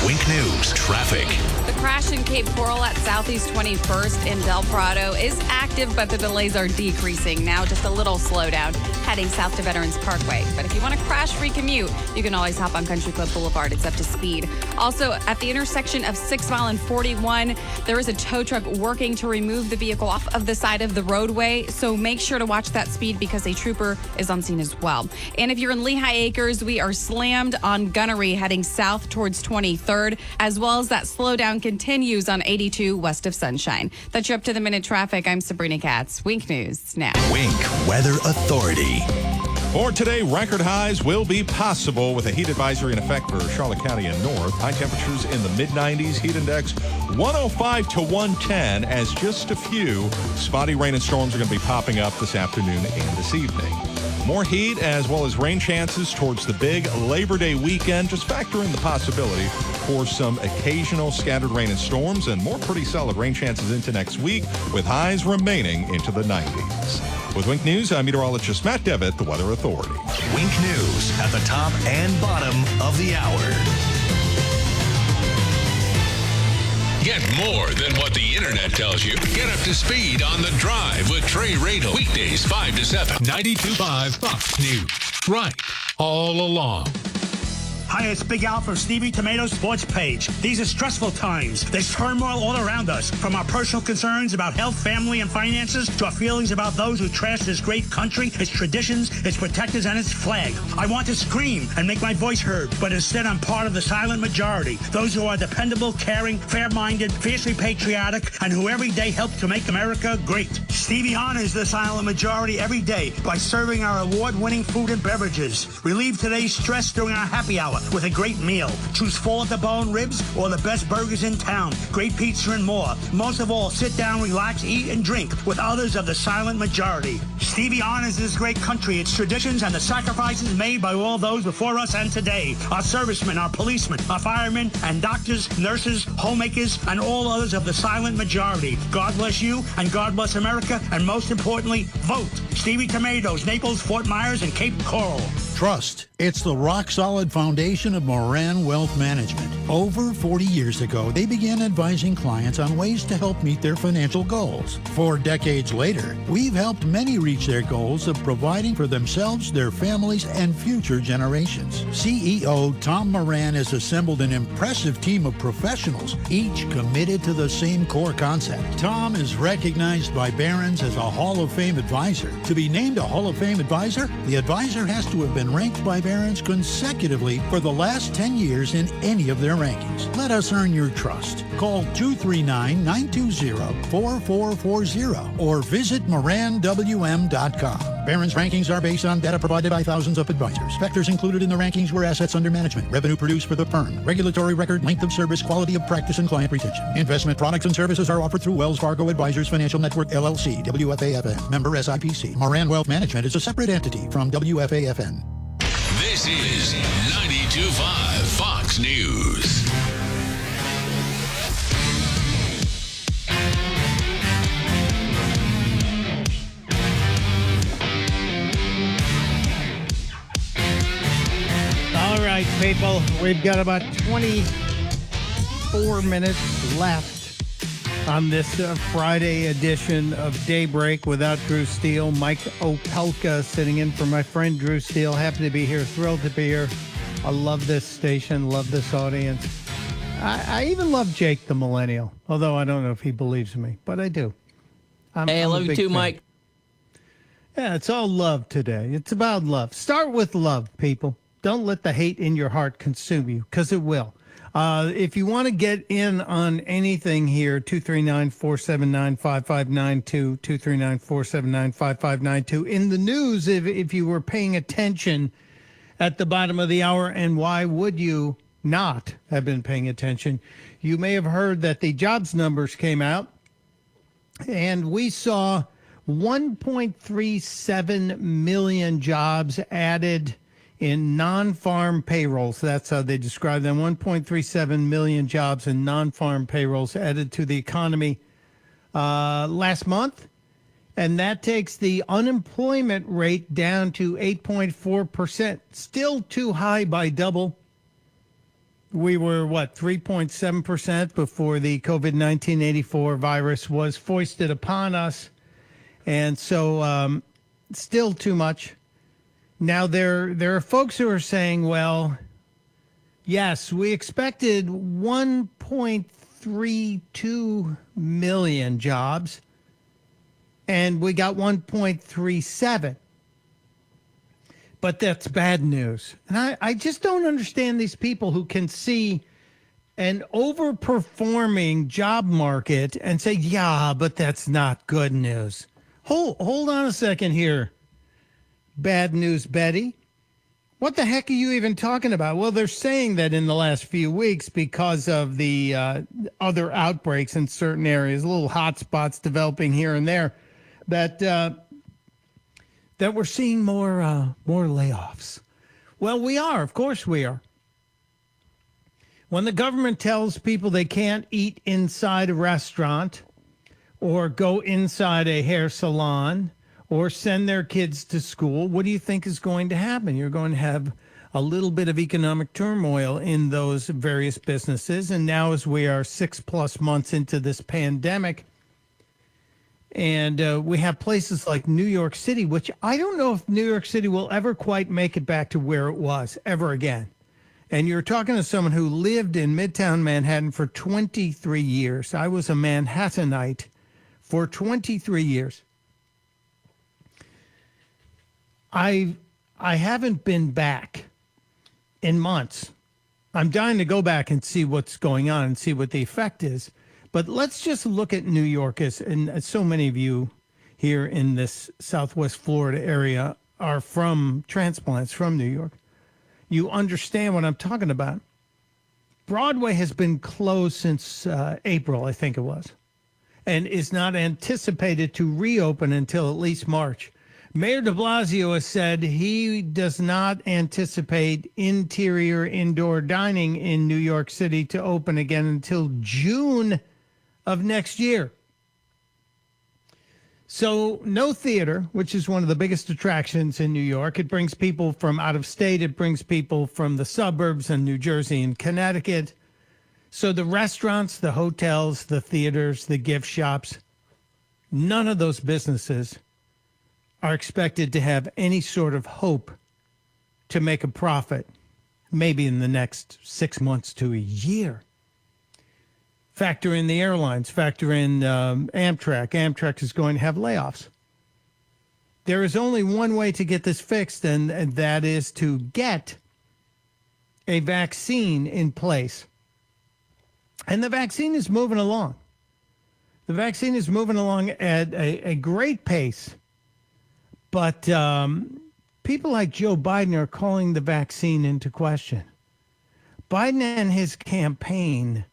Wink News traffic. The crash in Cape Coral at Southeast 21st in Del Prado is active, but the delays are decreasing. Now just a little slowdown heading south to Veterans Parkway. But if you want a crash-free commute, you can always hop on Country Club Boulevard. It's up to speed. Also, at the intersection of 6 Mile and 41, there is a tow truck working to remove the vehicle off of the side of the roadway. So make sure to watch that speed because a trooper is on scene as well. And if you're in Lehigh Acres, we are slammed on Gunnery heading south towards 23rd, as well as that slowdown continues on 82 west of Sunshine. That's your up-to-the-minute traffic. I'm Sabrina Katz. Wink News now. Wink Weather Authority. For today, record highs will be possible with a heat advisory in effect for Charlotte County and north. High temperatures in the mid-90s, heat index 105 to 110 as just a few spotty rain and storms are going to be popping up this afternoon and this evening. More heat as well as rain chances towards the big Labor Day weekend. Just factor in the possibility for some occasional scattered rain and storms and more pretty solid rain chances into next week with highs remaining into the 90s. With Wink News, I'm meteorologist Matt Devitt, the Weather Authority. Wink News at the top and bottom of the hour. Get more than what the internet tells you. Get up to speed on The Drive with Trey Radel. Weekdays 5 to 7. 92.5 Fox News. Right all along. Hi, it's Big Al from Stevie Tomato's Sports Page. These are stressful times. There's turmoil all around us, from our personal concerns about health, family, and finances to our feelings about those who trash this great country, its traditions, its protectors, and its flag. I want to scream and make my voice heard, but instead I'm part of the silent majority, those who are dependable, caring, fair-minded, fiercely patriotic, and who every day help to make America great. Stevie honors the silent majority every day by serving our award-winning food and beverages. Relieve today's stress during our happy hour with a great meal. Choose full-at-the-bone ribs or the best burgers in town, great pizza and more. Most of all, sit down, relax, eat, and drink with others of the silent majority. Stevie honors this great country, its traditions, and the sacrifices made by all those before us and today. Our servicemen, our policemen, our firemen, and doctors, nurses, homemakers, and all others of the silent majority. God bless you, and God bless America, and most importantly, vote. Stevie Tomatoes, Naples, Fort Myers, and Cape Coral. Trust. It's the rock-solid foundation of Moran Wealth Management. Over 40 years ago, they began advising clients on ways to help meet their financial goals. 4 decades later, we've helped many reach their goals of providing for themselves, their families, and future generations. CEO Tom Moran has assembled an impressive team of professionals, each committed to the same core concept. Tom is recognized by Barron's as a Hall of Fame advisor. To be named a Hall of Fame advisor, the advisor has to have been ranked by Barron's consecutively for the last 10 years in any of their rankings. Let us earn your trust. Call 239-920-4440 or visit moranwm.com. Barron's rankings are based on data provided by thousands of advisors. Factors included in the rankings were assets under management, revenue produced for the firm, regulatory record, length of service, quality of practice, and client retention. Investment products and services are offered through Wells Fargo Advisors Financial Network, LLC, WFAFN, member SIPC. Moran Wealth Management is a separate entity from WFAFN. This is 92.5 Fox News. All right, people, we've got about 24 minutes left on this Friday edition of Daybreak without Drew Steele. Mike Opelka sitting in for my friend Drew Steele. Happy to be here, thrilled to be here. I love this station, love this audience. I even love Jake the Millennial, although I don't know if he believes me, but I do. Hey, I love you too, Mike. Yeah, it's all love today. It's about love. Start with love, people. Don't let the hate in your heart consume you, because it will. If you want to get in on anything here, 239-479-5592, 239-479-5592. In the news, if you were paying attention at the bottom of the hour, and why would you not have been paying attention, you may have heard that the jobs numbers came out, and we saw 1.37 million jobs added in non-farm payrolls. That's how they describe them. 1.37 million jobs in non-farm payrolls added to the economy last month. And that takes the unemployment rate down to 8.4%. Still too high by double. We were, 3.7% before the COVID-19 84 virus was foisted upon us. And so still too much. Now, there are folks who are saying, well, yes, we expected 1.32 million jobs, and we got 1.37. But that's bad news. And I just don't understand these people who can see an overperforming job market and say, yeah, but that's not good news. Hold on a second here. Bad news, Betty. What the heck are you even talking about? Well, they're saying that in the last few weeks, because of the other outbreaks in certain areas, little hot spots developing here and there, that we're seeing more layoffs. Well, we are. Of course we are. When the government tells people they can't eat inside a restaurant or go inside a hair salon or send their kids to school, what do you think is going to happen? You're going to have a little bit of economic turmoil in those various businesses. And now as we are 6+ months into this pandemic, and we have places like New York City, which I don't know if New York City will ever quite make it back to where it was ever again. And you're talking to someone who lived in Midtown Manhattan for 23 years. I was a Manhattanite for 23 years. I haven't been back in months. I'm dying to go back and see what's going on and see what the effect is. But let's just look at New York, and so many of you here in this Southwest Florida area are from transplants from New York. You understand what I'm talking about. Broadway has been closed since April, I think it was, and is not anticipated to reopen until at least March. Mayor de Blasio has said he does not anticipate interior indoor dining in New York City to open again until June of next year. So no theater, which is one of the biggest attractions in New York. It brings people from out of state. It brings people from the suburbs and New Jersey and Connecticut. So the restaurants, the hotels, the theaters, the gift shops, none of those businesses are expected to have any sort of hope to make a profit, maybe in the next 6 months to a year. Factor in the airlines, factor in Amtrak. Amtrak is going to have layoffs. There is only one way to get this fixed, and that is to get a vaccine in place. And the vaccine is moving along. The vaccine is moving along at a great pace. But people like Joe Biden are calling the vaccine into question. Biden and his campaign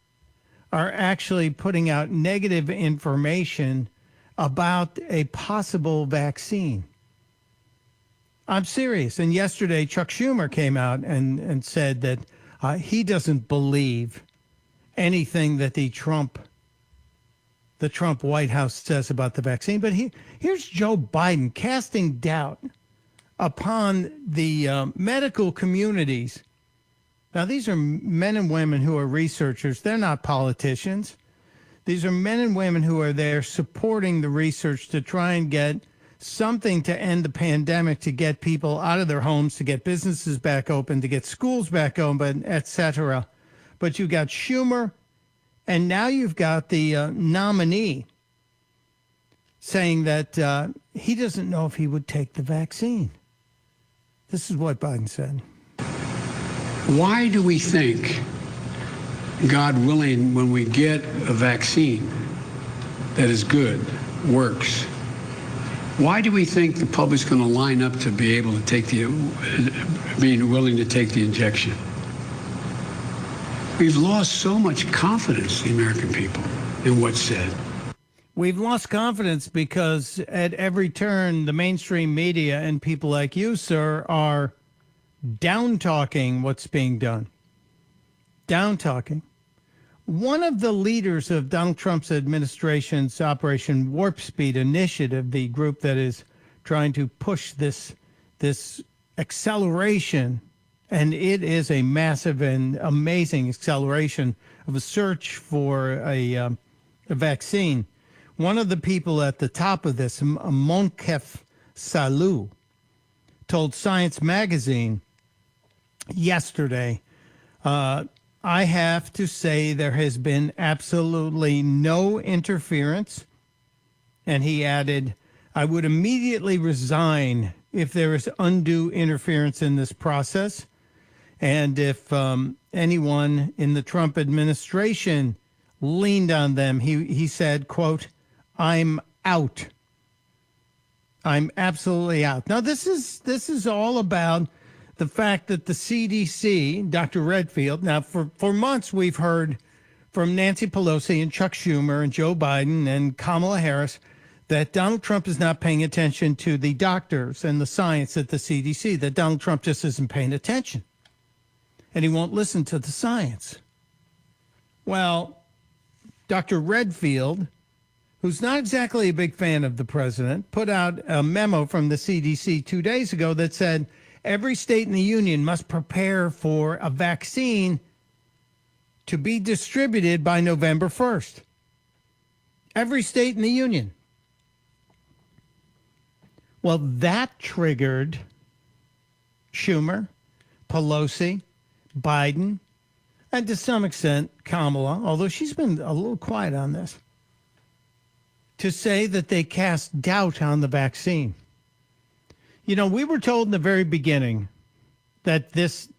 are actually putting out negative information about a possible vaccine. I'm serious. And yesterday, Chuck Schumer came out and said that he doesn't believe anything that the Trump White House says about the vaccine. But here's Joe Biden casting doubt upon the medical communities. Now, these are men and women who are researchers. They're not politicians. These are men and women who are there supporting the research to try and get something to end the pandemic, to get people out of their homes, to get businesses back open, to get schools back open, et cetera. But you got Schumer, and now you've got the nominee saying that he doesn't know if he would take the vaccine. This is what Biden said. Why do we think, God willing, when we get a vaccine that is good, works, why do we think the public's going to line up to be able to take being willing to take the injection? We've lost so much confidence, the American people, in what's said. We've lost confidence because at every turn, the mainstream media and people like you, sir, are down-talking what's being done. Down-talking. One of the leaders of Donald Trump's administration's Operation Warp Speed initiative, the group that is trying to push this acceleration, and it is a massive and amazing acceleration of a search for a vaccine. One of the people at the top of this, Monkef Salou, told Science Magazine yesterday, I have to say there has been absolutely no interference. And he added, I would immediately resign if there is undue interference in this process. And if anyone in the Trump administration leaned on them, he said, quote, I'm out. I'm absolutely out. Now, this is all about the fact that the CDC, Dr. Redfield, now for months we've heard from Nancy Pelosi and Chuck Schumer and Joe Biden and Kamala Harris that Donald Trump is not paying attention to the doctors and the science at the CDC, that Donald Trump just isn't paying attention and he won't listen to the science. Well, Dr. Redfield, who's not exactly a big fan of the president, put out a memo from the CDC 2 days ago that said, Every state in the union must prepare for a vaccine to be distributed by November 1st. Every state in the union. Well, that triggered Schumer, Pelosi, Biden, and to some extent Kamala, although she's been a little quiet on this, to say that they cast doubt on the vaccine. You know, we were told in the very beginning that this,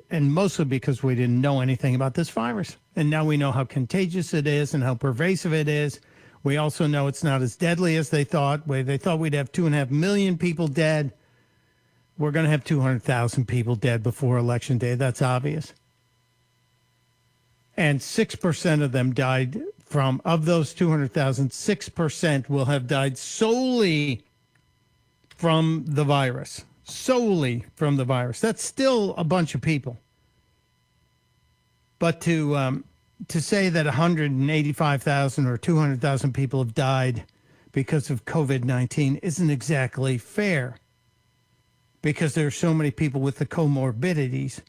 and mostly because we didn't know anything about this virus, and now we know how contagious it is and how pervasive it is. We also know it's not as deadly as they thought. They thought we'd have 2.5 million people dead. We're going to have 200,000 people dead before Election Day. That's obvious. And 6% of them died of those 200,000, 6% will have died solely from the virus. Solely from the virus. That's still a bunch of people. But to say that 185,000 or 200,000 people have died because of COVID-19 isn't exactly fair, because there are so many people with the comorbidities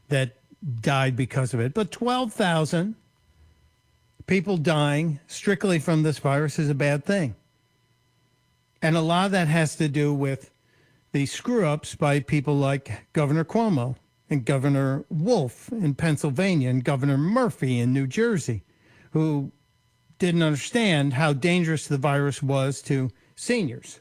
that died because of it. But 12,000 people dying strictly from this virus is a bad thing. And a lot of that has to do with the screw-ups by people like Governor Cuomo and Governor Wolf in Pennsylvania and Governor Murphy in New Jersey, who didn't understand how dangerous the virus was to seniors.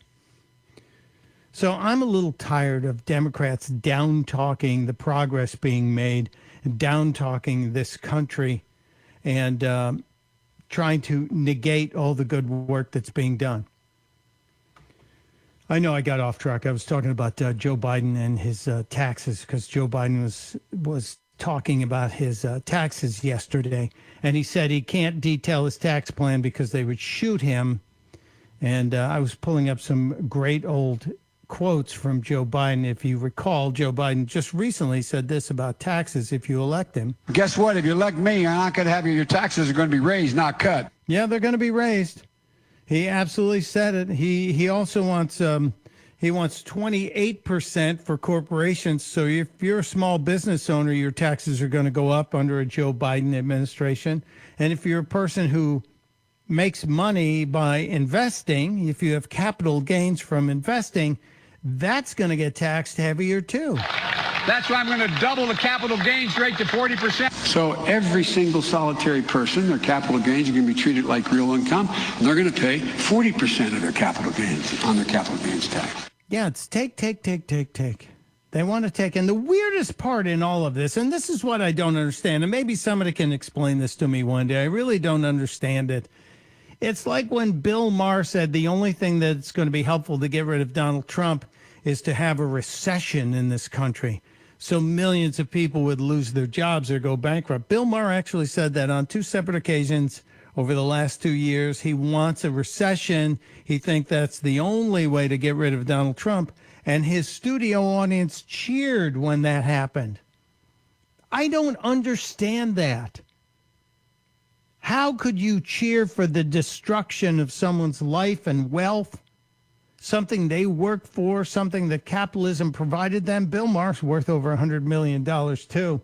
So I'm a little tired of Democrats down-talking the progress being made, down-talking this country, and trying to negate all the good work that's being done. I know I got off track. I was talking about Joe Biden and his taxes, because Joe Biden was talking about his taxes yesterday, and he said he can't detail his tax plan because they would shoot him. And I was pulling up some great old quotes from Joe Biden. If you recall, Joe Biden just recently said this about taxes if you elect him. Guess what? If you elect me, you're not going to have your taxes are going to be raised, not cut. Yeah, they're going to be raised. He absolutely said it. He also wants 28% for corporations. So if you're a small business owner, your taxes are going to go up under a Joe Biden administration. And if you're a person who makes money by investing, if you have capital gains from investing, that's going to get taxed heavier too. That's why I'm going to double the capital gains rate to 40%. So every single solitary person, their capital gains are going to be treated like real income, and they're going to pay 40% of their capital gains on their capital gains tax. Yeah, it's take. They want to take. And the weirdest part in all of this, and this is what I don't understand, and maybe somebody can explain this to me one day. I really don't understand it. It's like when Bill Maher said the only thing that's going to be helpful to get rid of Donald Trump is to have a recession in this country, so millions of people would lose their jobs or go bankrupt. Bill Maher actually said that on 2 separate occasions over the last 2 years. He wants a recession. He thinks that's the only way to get rid of Donald Trump. And his studio audience cheered when that happened. I don't understand that. How could you cheer for the destruction of someone's life and wealth? Something they worked for, something that capitalism provided them. Bill Maher's worth over $100 million, too.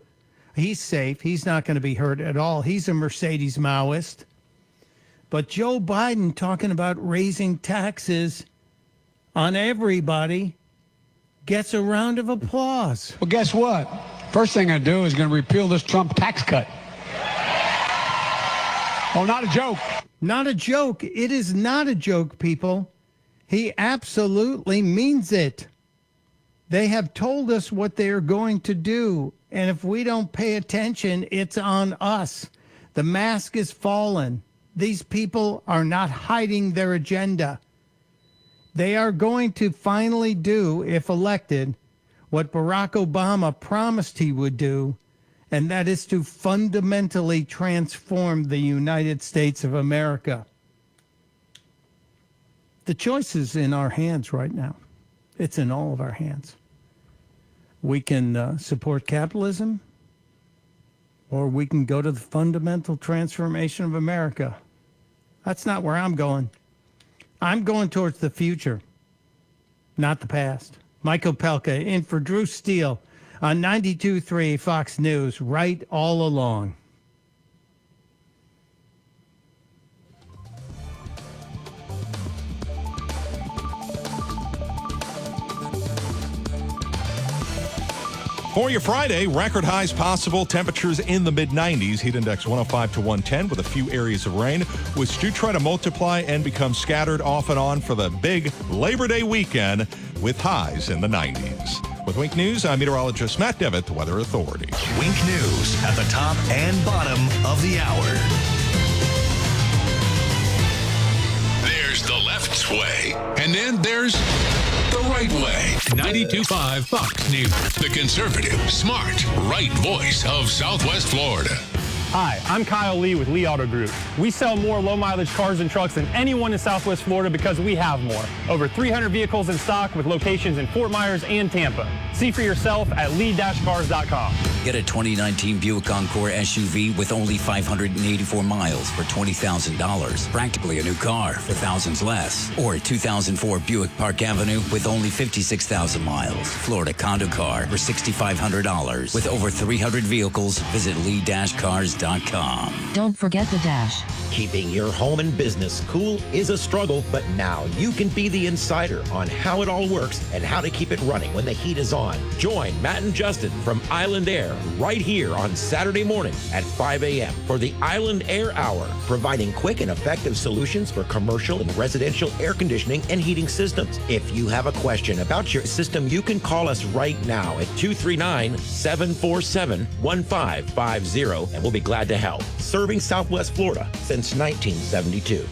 He's safe. He's not going to be hurt at all. He's a Mercedes Maoist. But Joe Biden talking about raising taxes on everybody gets a round of applause. Well, guess what? First thing I do is going to repeal this Trump tax cut. Oh, not a joke. Not a joke. It is not a joke, people. He absolutely means it. They have told us what they are going to do. And if we don't pay attention, it's on us. The mask is fallen. These people are not hiding their agenda. They are going to finally do, if elected, what Barack Obama promised he would do, and that is to fundamentally transform the United States of America. The choice is in our hands right now. It's in all of our hands. We can support capitalism, or we can go to the fundamental transformation of America. That's not where I'm going. I'm going towards the future, not the past. Mike Opelka in for Drew Steele on 92.3 Fox News, right all along. For your Friday, record highs possible, temperatures in the mid-90s, heat index 105 to 110 with a few areas of rain, which do try to multiply and become scattered off and on for the big Labor Day weekend with highs in the 90s. With Wink News, I'm meteorologist Matt Devitt, the Weather Authority. Wink News at the top and bottom of the hour. There's the left way, and then there's the right way. 92.5 Fox News, the conservative, smart, right voice of Southwest Florida. Hi, I'm Kyle Lee with Lee Auto Group. We sell more low-mileage cars and trucks than anyone in Southwest Florida because we have more. Over 300 vehicles in stock with locations in Fort Myers and Tampa. See for yourself at lee-cars.com. Get a 2019 Buick Encore SUV with only 584 miles for $20,000. Practically a new car for thousands less. Or a 2004 Buick Park Avenue with only 56,000 miles. Florida Condo Car for $6,500. With over 300 vehicles, visit lee-cars.com. Don't forget the dash. Keeping your home and business cool is a struggle, but now you can be the insider on how it all works and how to keep it running when the heat is on. Join Matt and Justin from Island Air right here on Saturday morning at 5 a.m. for the Island Air Hour, providing quick and effective solutions for commercial and residential air conditioning and heating systems. If you have a question about your system, you can call us right now at 239-747-1550, and we'll be glad to help. Serving Southwest Florida since 1972.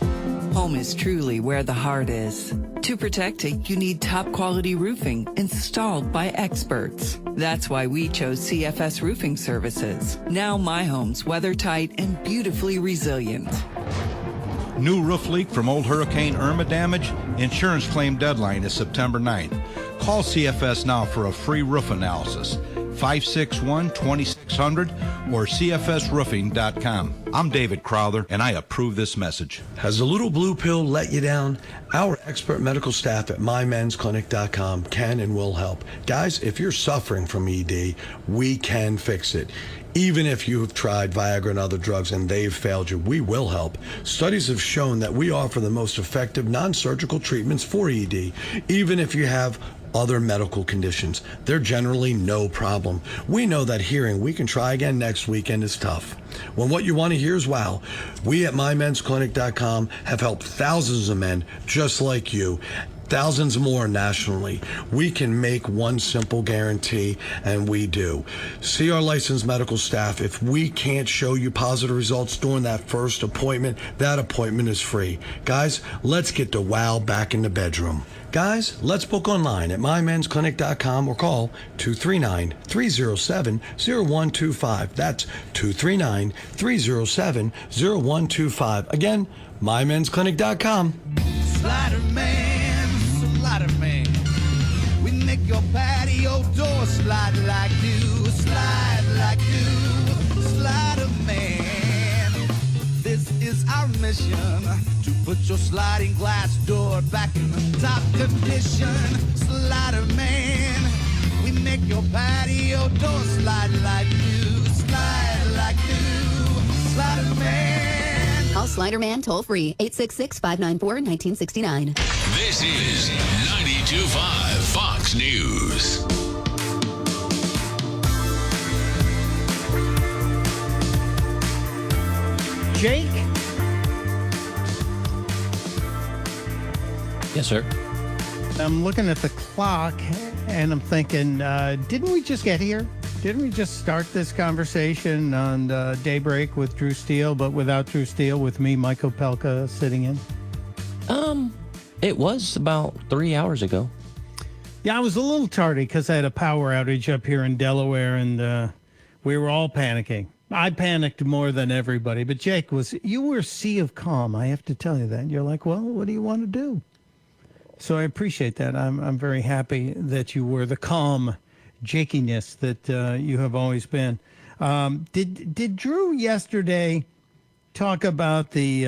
Home is truly where the heart is. To protect it, you need top quality roofing installed by experts. That's why we chose CFS Roofing Services. Now my home's weather tight and beautifully resilient. New roof leak from old Hurricane Irma damage? Insurance claim deadline is September 9th. Call CFS now for a free roof analysis. 561-2600 or cfsroofing.com. I'm David Crowther, and I approve this message. Has the little blue pill let you down? Our expert medical staff at mymensclinic.com can and will help. Guys, if you're suffering from ED, we can fix it. Even if you've tried Viagra and other drugs and they've failed you, we will help. Studies have shown that we offer the most effective non-surgical treatments for ED, even if you have other medical conditions. They're generally no problem. We know that hearing we can try again next weekend is tough. When what you want to hear is wow, we at mymensclinic.com have helped thousands of men just like you, thousands more nationally. We can make one simple guarantee, and we do. See our licensed medical staff. If we can't show you positive results during that first appointment, that appointment is free. Guys, let's get the wow back in the bedroom. Guys, let's book online at mymensclinic.com or call 239-307-0125. That's 239-307-0125. Again, mymensclinic.com. Slider man, we make your patio door slide like new, slide like new. Slider man, this is our mission, to put your sliding glass door back in the top condition. Slider man, we make your patio door slide like new, slide like new. Slider man. Call Sliderman toll free 866-594-1969. This is 92.5 Fox News. Jake? Yes, sir. I'm looking at the clock and I'm thinking, didn't we just get here? Didn't we just start this conversation on Daybreak with Drew Steele, but without Drew Steele, with me, Mike Opelka, sitting in? It was about 3 hours ago. Yeah, I was a little tardy because I had a power outage up here in Delaware, and we were all panicking. I panicked more than everybody, but Jake, you were a sea of calm. I have to tell you that. You're like, well, what do you want to do? So I appreciate that. I'm very happy that you were the calm jakiness that you have always been. Did Drew yesterday talk about the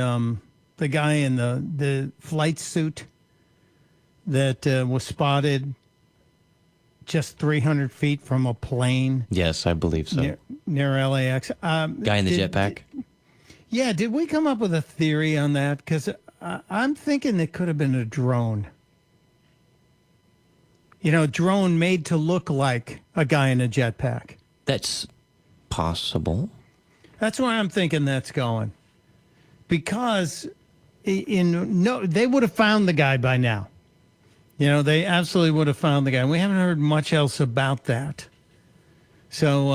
guy in the flight suit that was spotted just 300 feet from a plane Yes, I believe so. near LAX. Guy in the jetpack? Yeah, did we come up with a theory on that? Because I'm thinking it could have been a drone. A drone made to look like a guy in a jetpack. That's possible. That's where I'm thinking that's going. Because they would have found the guy by now. They absolutely would have found the guy. We haven't heard much else about that. So,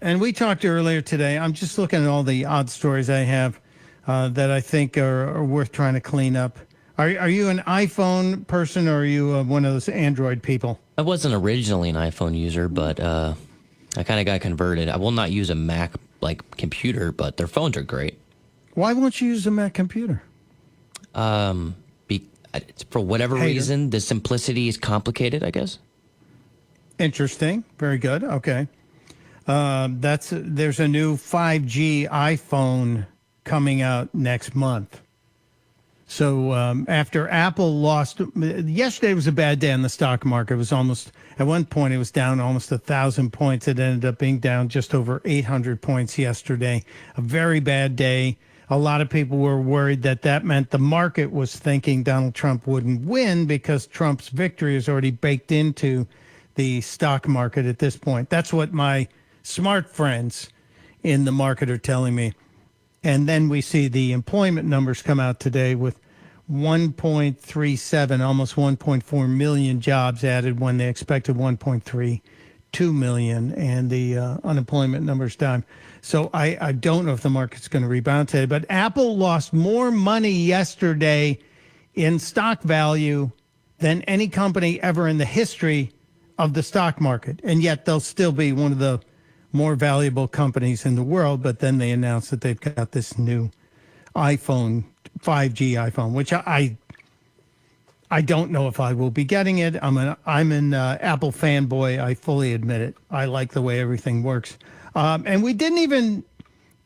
and we talked earlier today. I'm just looking at all the odd stories I have that I think are worth trying to clean up. Are you an iPhone person, or are you one of those Android people? I wasn't originally an iPhone user, but I kind of got converted. I will not use a Mac computer, but their phones are great. Why won't you use a Mac computer? For whatever reason, the simplicity is complicated, I guess. Interesting. Very good. Okay. There's a new 5G iPhone coming out next month. So after Apple lost, yesterday was a bad day on the stock market. It was almost, at one point, it was down almost 1,000 points. It ended up being down just over 800 points yesterday. A very bad day. A lot of people were worried that meant the market was thinking Donald Trump wouldn't win because Trump's victory is already baked into the stock market at this point. That's what my smart friends in the market are telling me. And then we see the employment numbers come out today with 1.37, almost 1.4 million jobs added when they expected 1.32 million, and the unemployment numbers down. So I don't know if the market's going to rebound today, but Apple lost more money yesterday in stock value than any company ever in the history of the stock market. And yet they'll still be one of the more valuable companies in the world. But then they announced that they've got this new iPhone, 5G iPhone, which I don't know if I will be getting it. I'm an Apple fanboy. I fully admit it. I like the way everything works. And we didn't even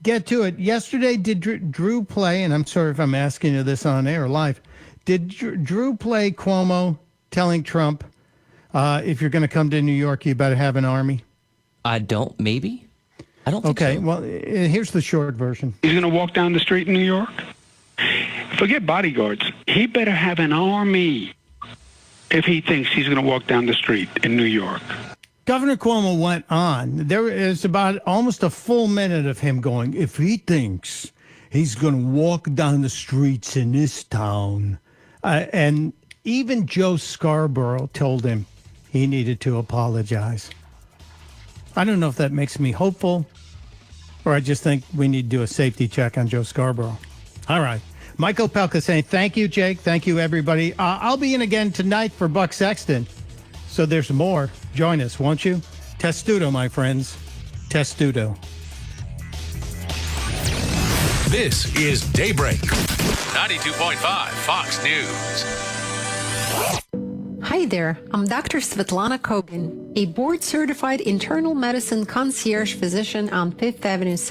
get to it. Yesterday, did Drew play, and I'm sorry if I'm asking you this on air live, did Drew play Cuomo telling Trump, if you're going to come to New York, you better have an army? I don't think so. Okay, well, here's the short version. He's going to walk down the street in New York? Forget bodyguards. He better have an army if he thinks he's going to walk down the street in New York. Governor Cuomo went on. There is about almost a full minute of him going, if he thinks he's going to walk down the streets in this town. And even Joe Scarborough told him he needed to apologize. I don't know if that makes me hopeful, or I just think we need to do a safety check on Joe Scarborough. All right. Mike Opelka saying, thank you, Jake. Thank you, everybody. I'll be in again tonight for Buck Sexton. So there's more. Join us, won't you? Testudo, my friends. Testudo. This is Daybreak. 92.5 Fox News. Hi there, I'm Dr. Svetlana Kobin, a board-certified internal medicine concierge physician on 5th Avenue South.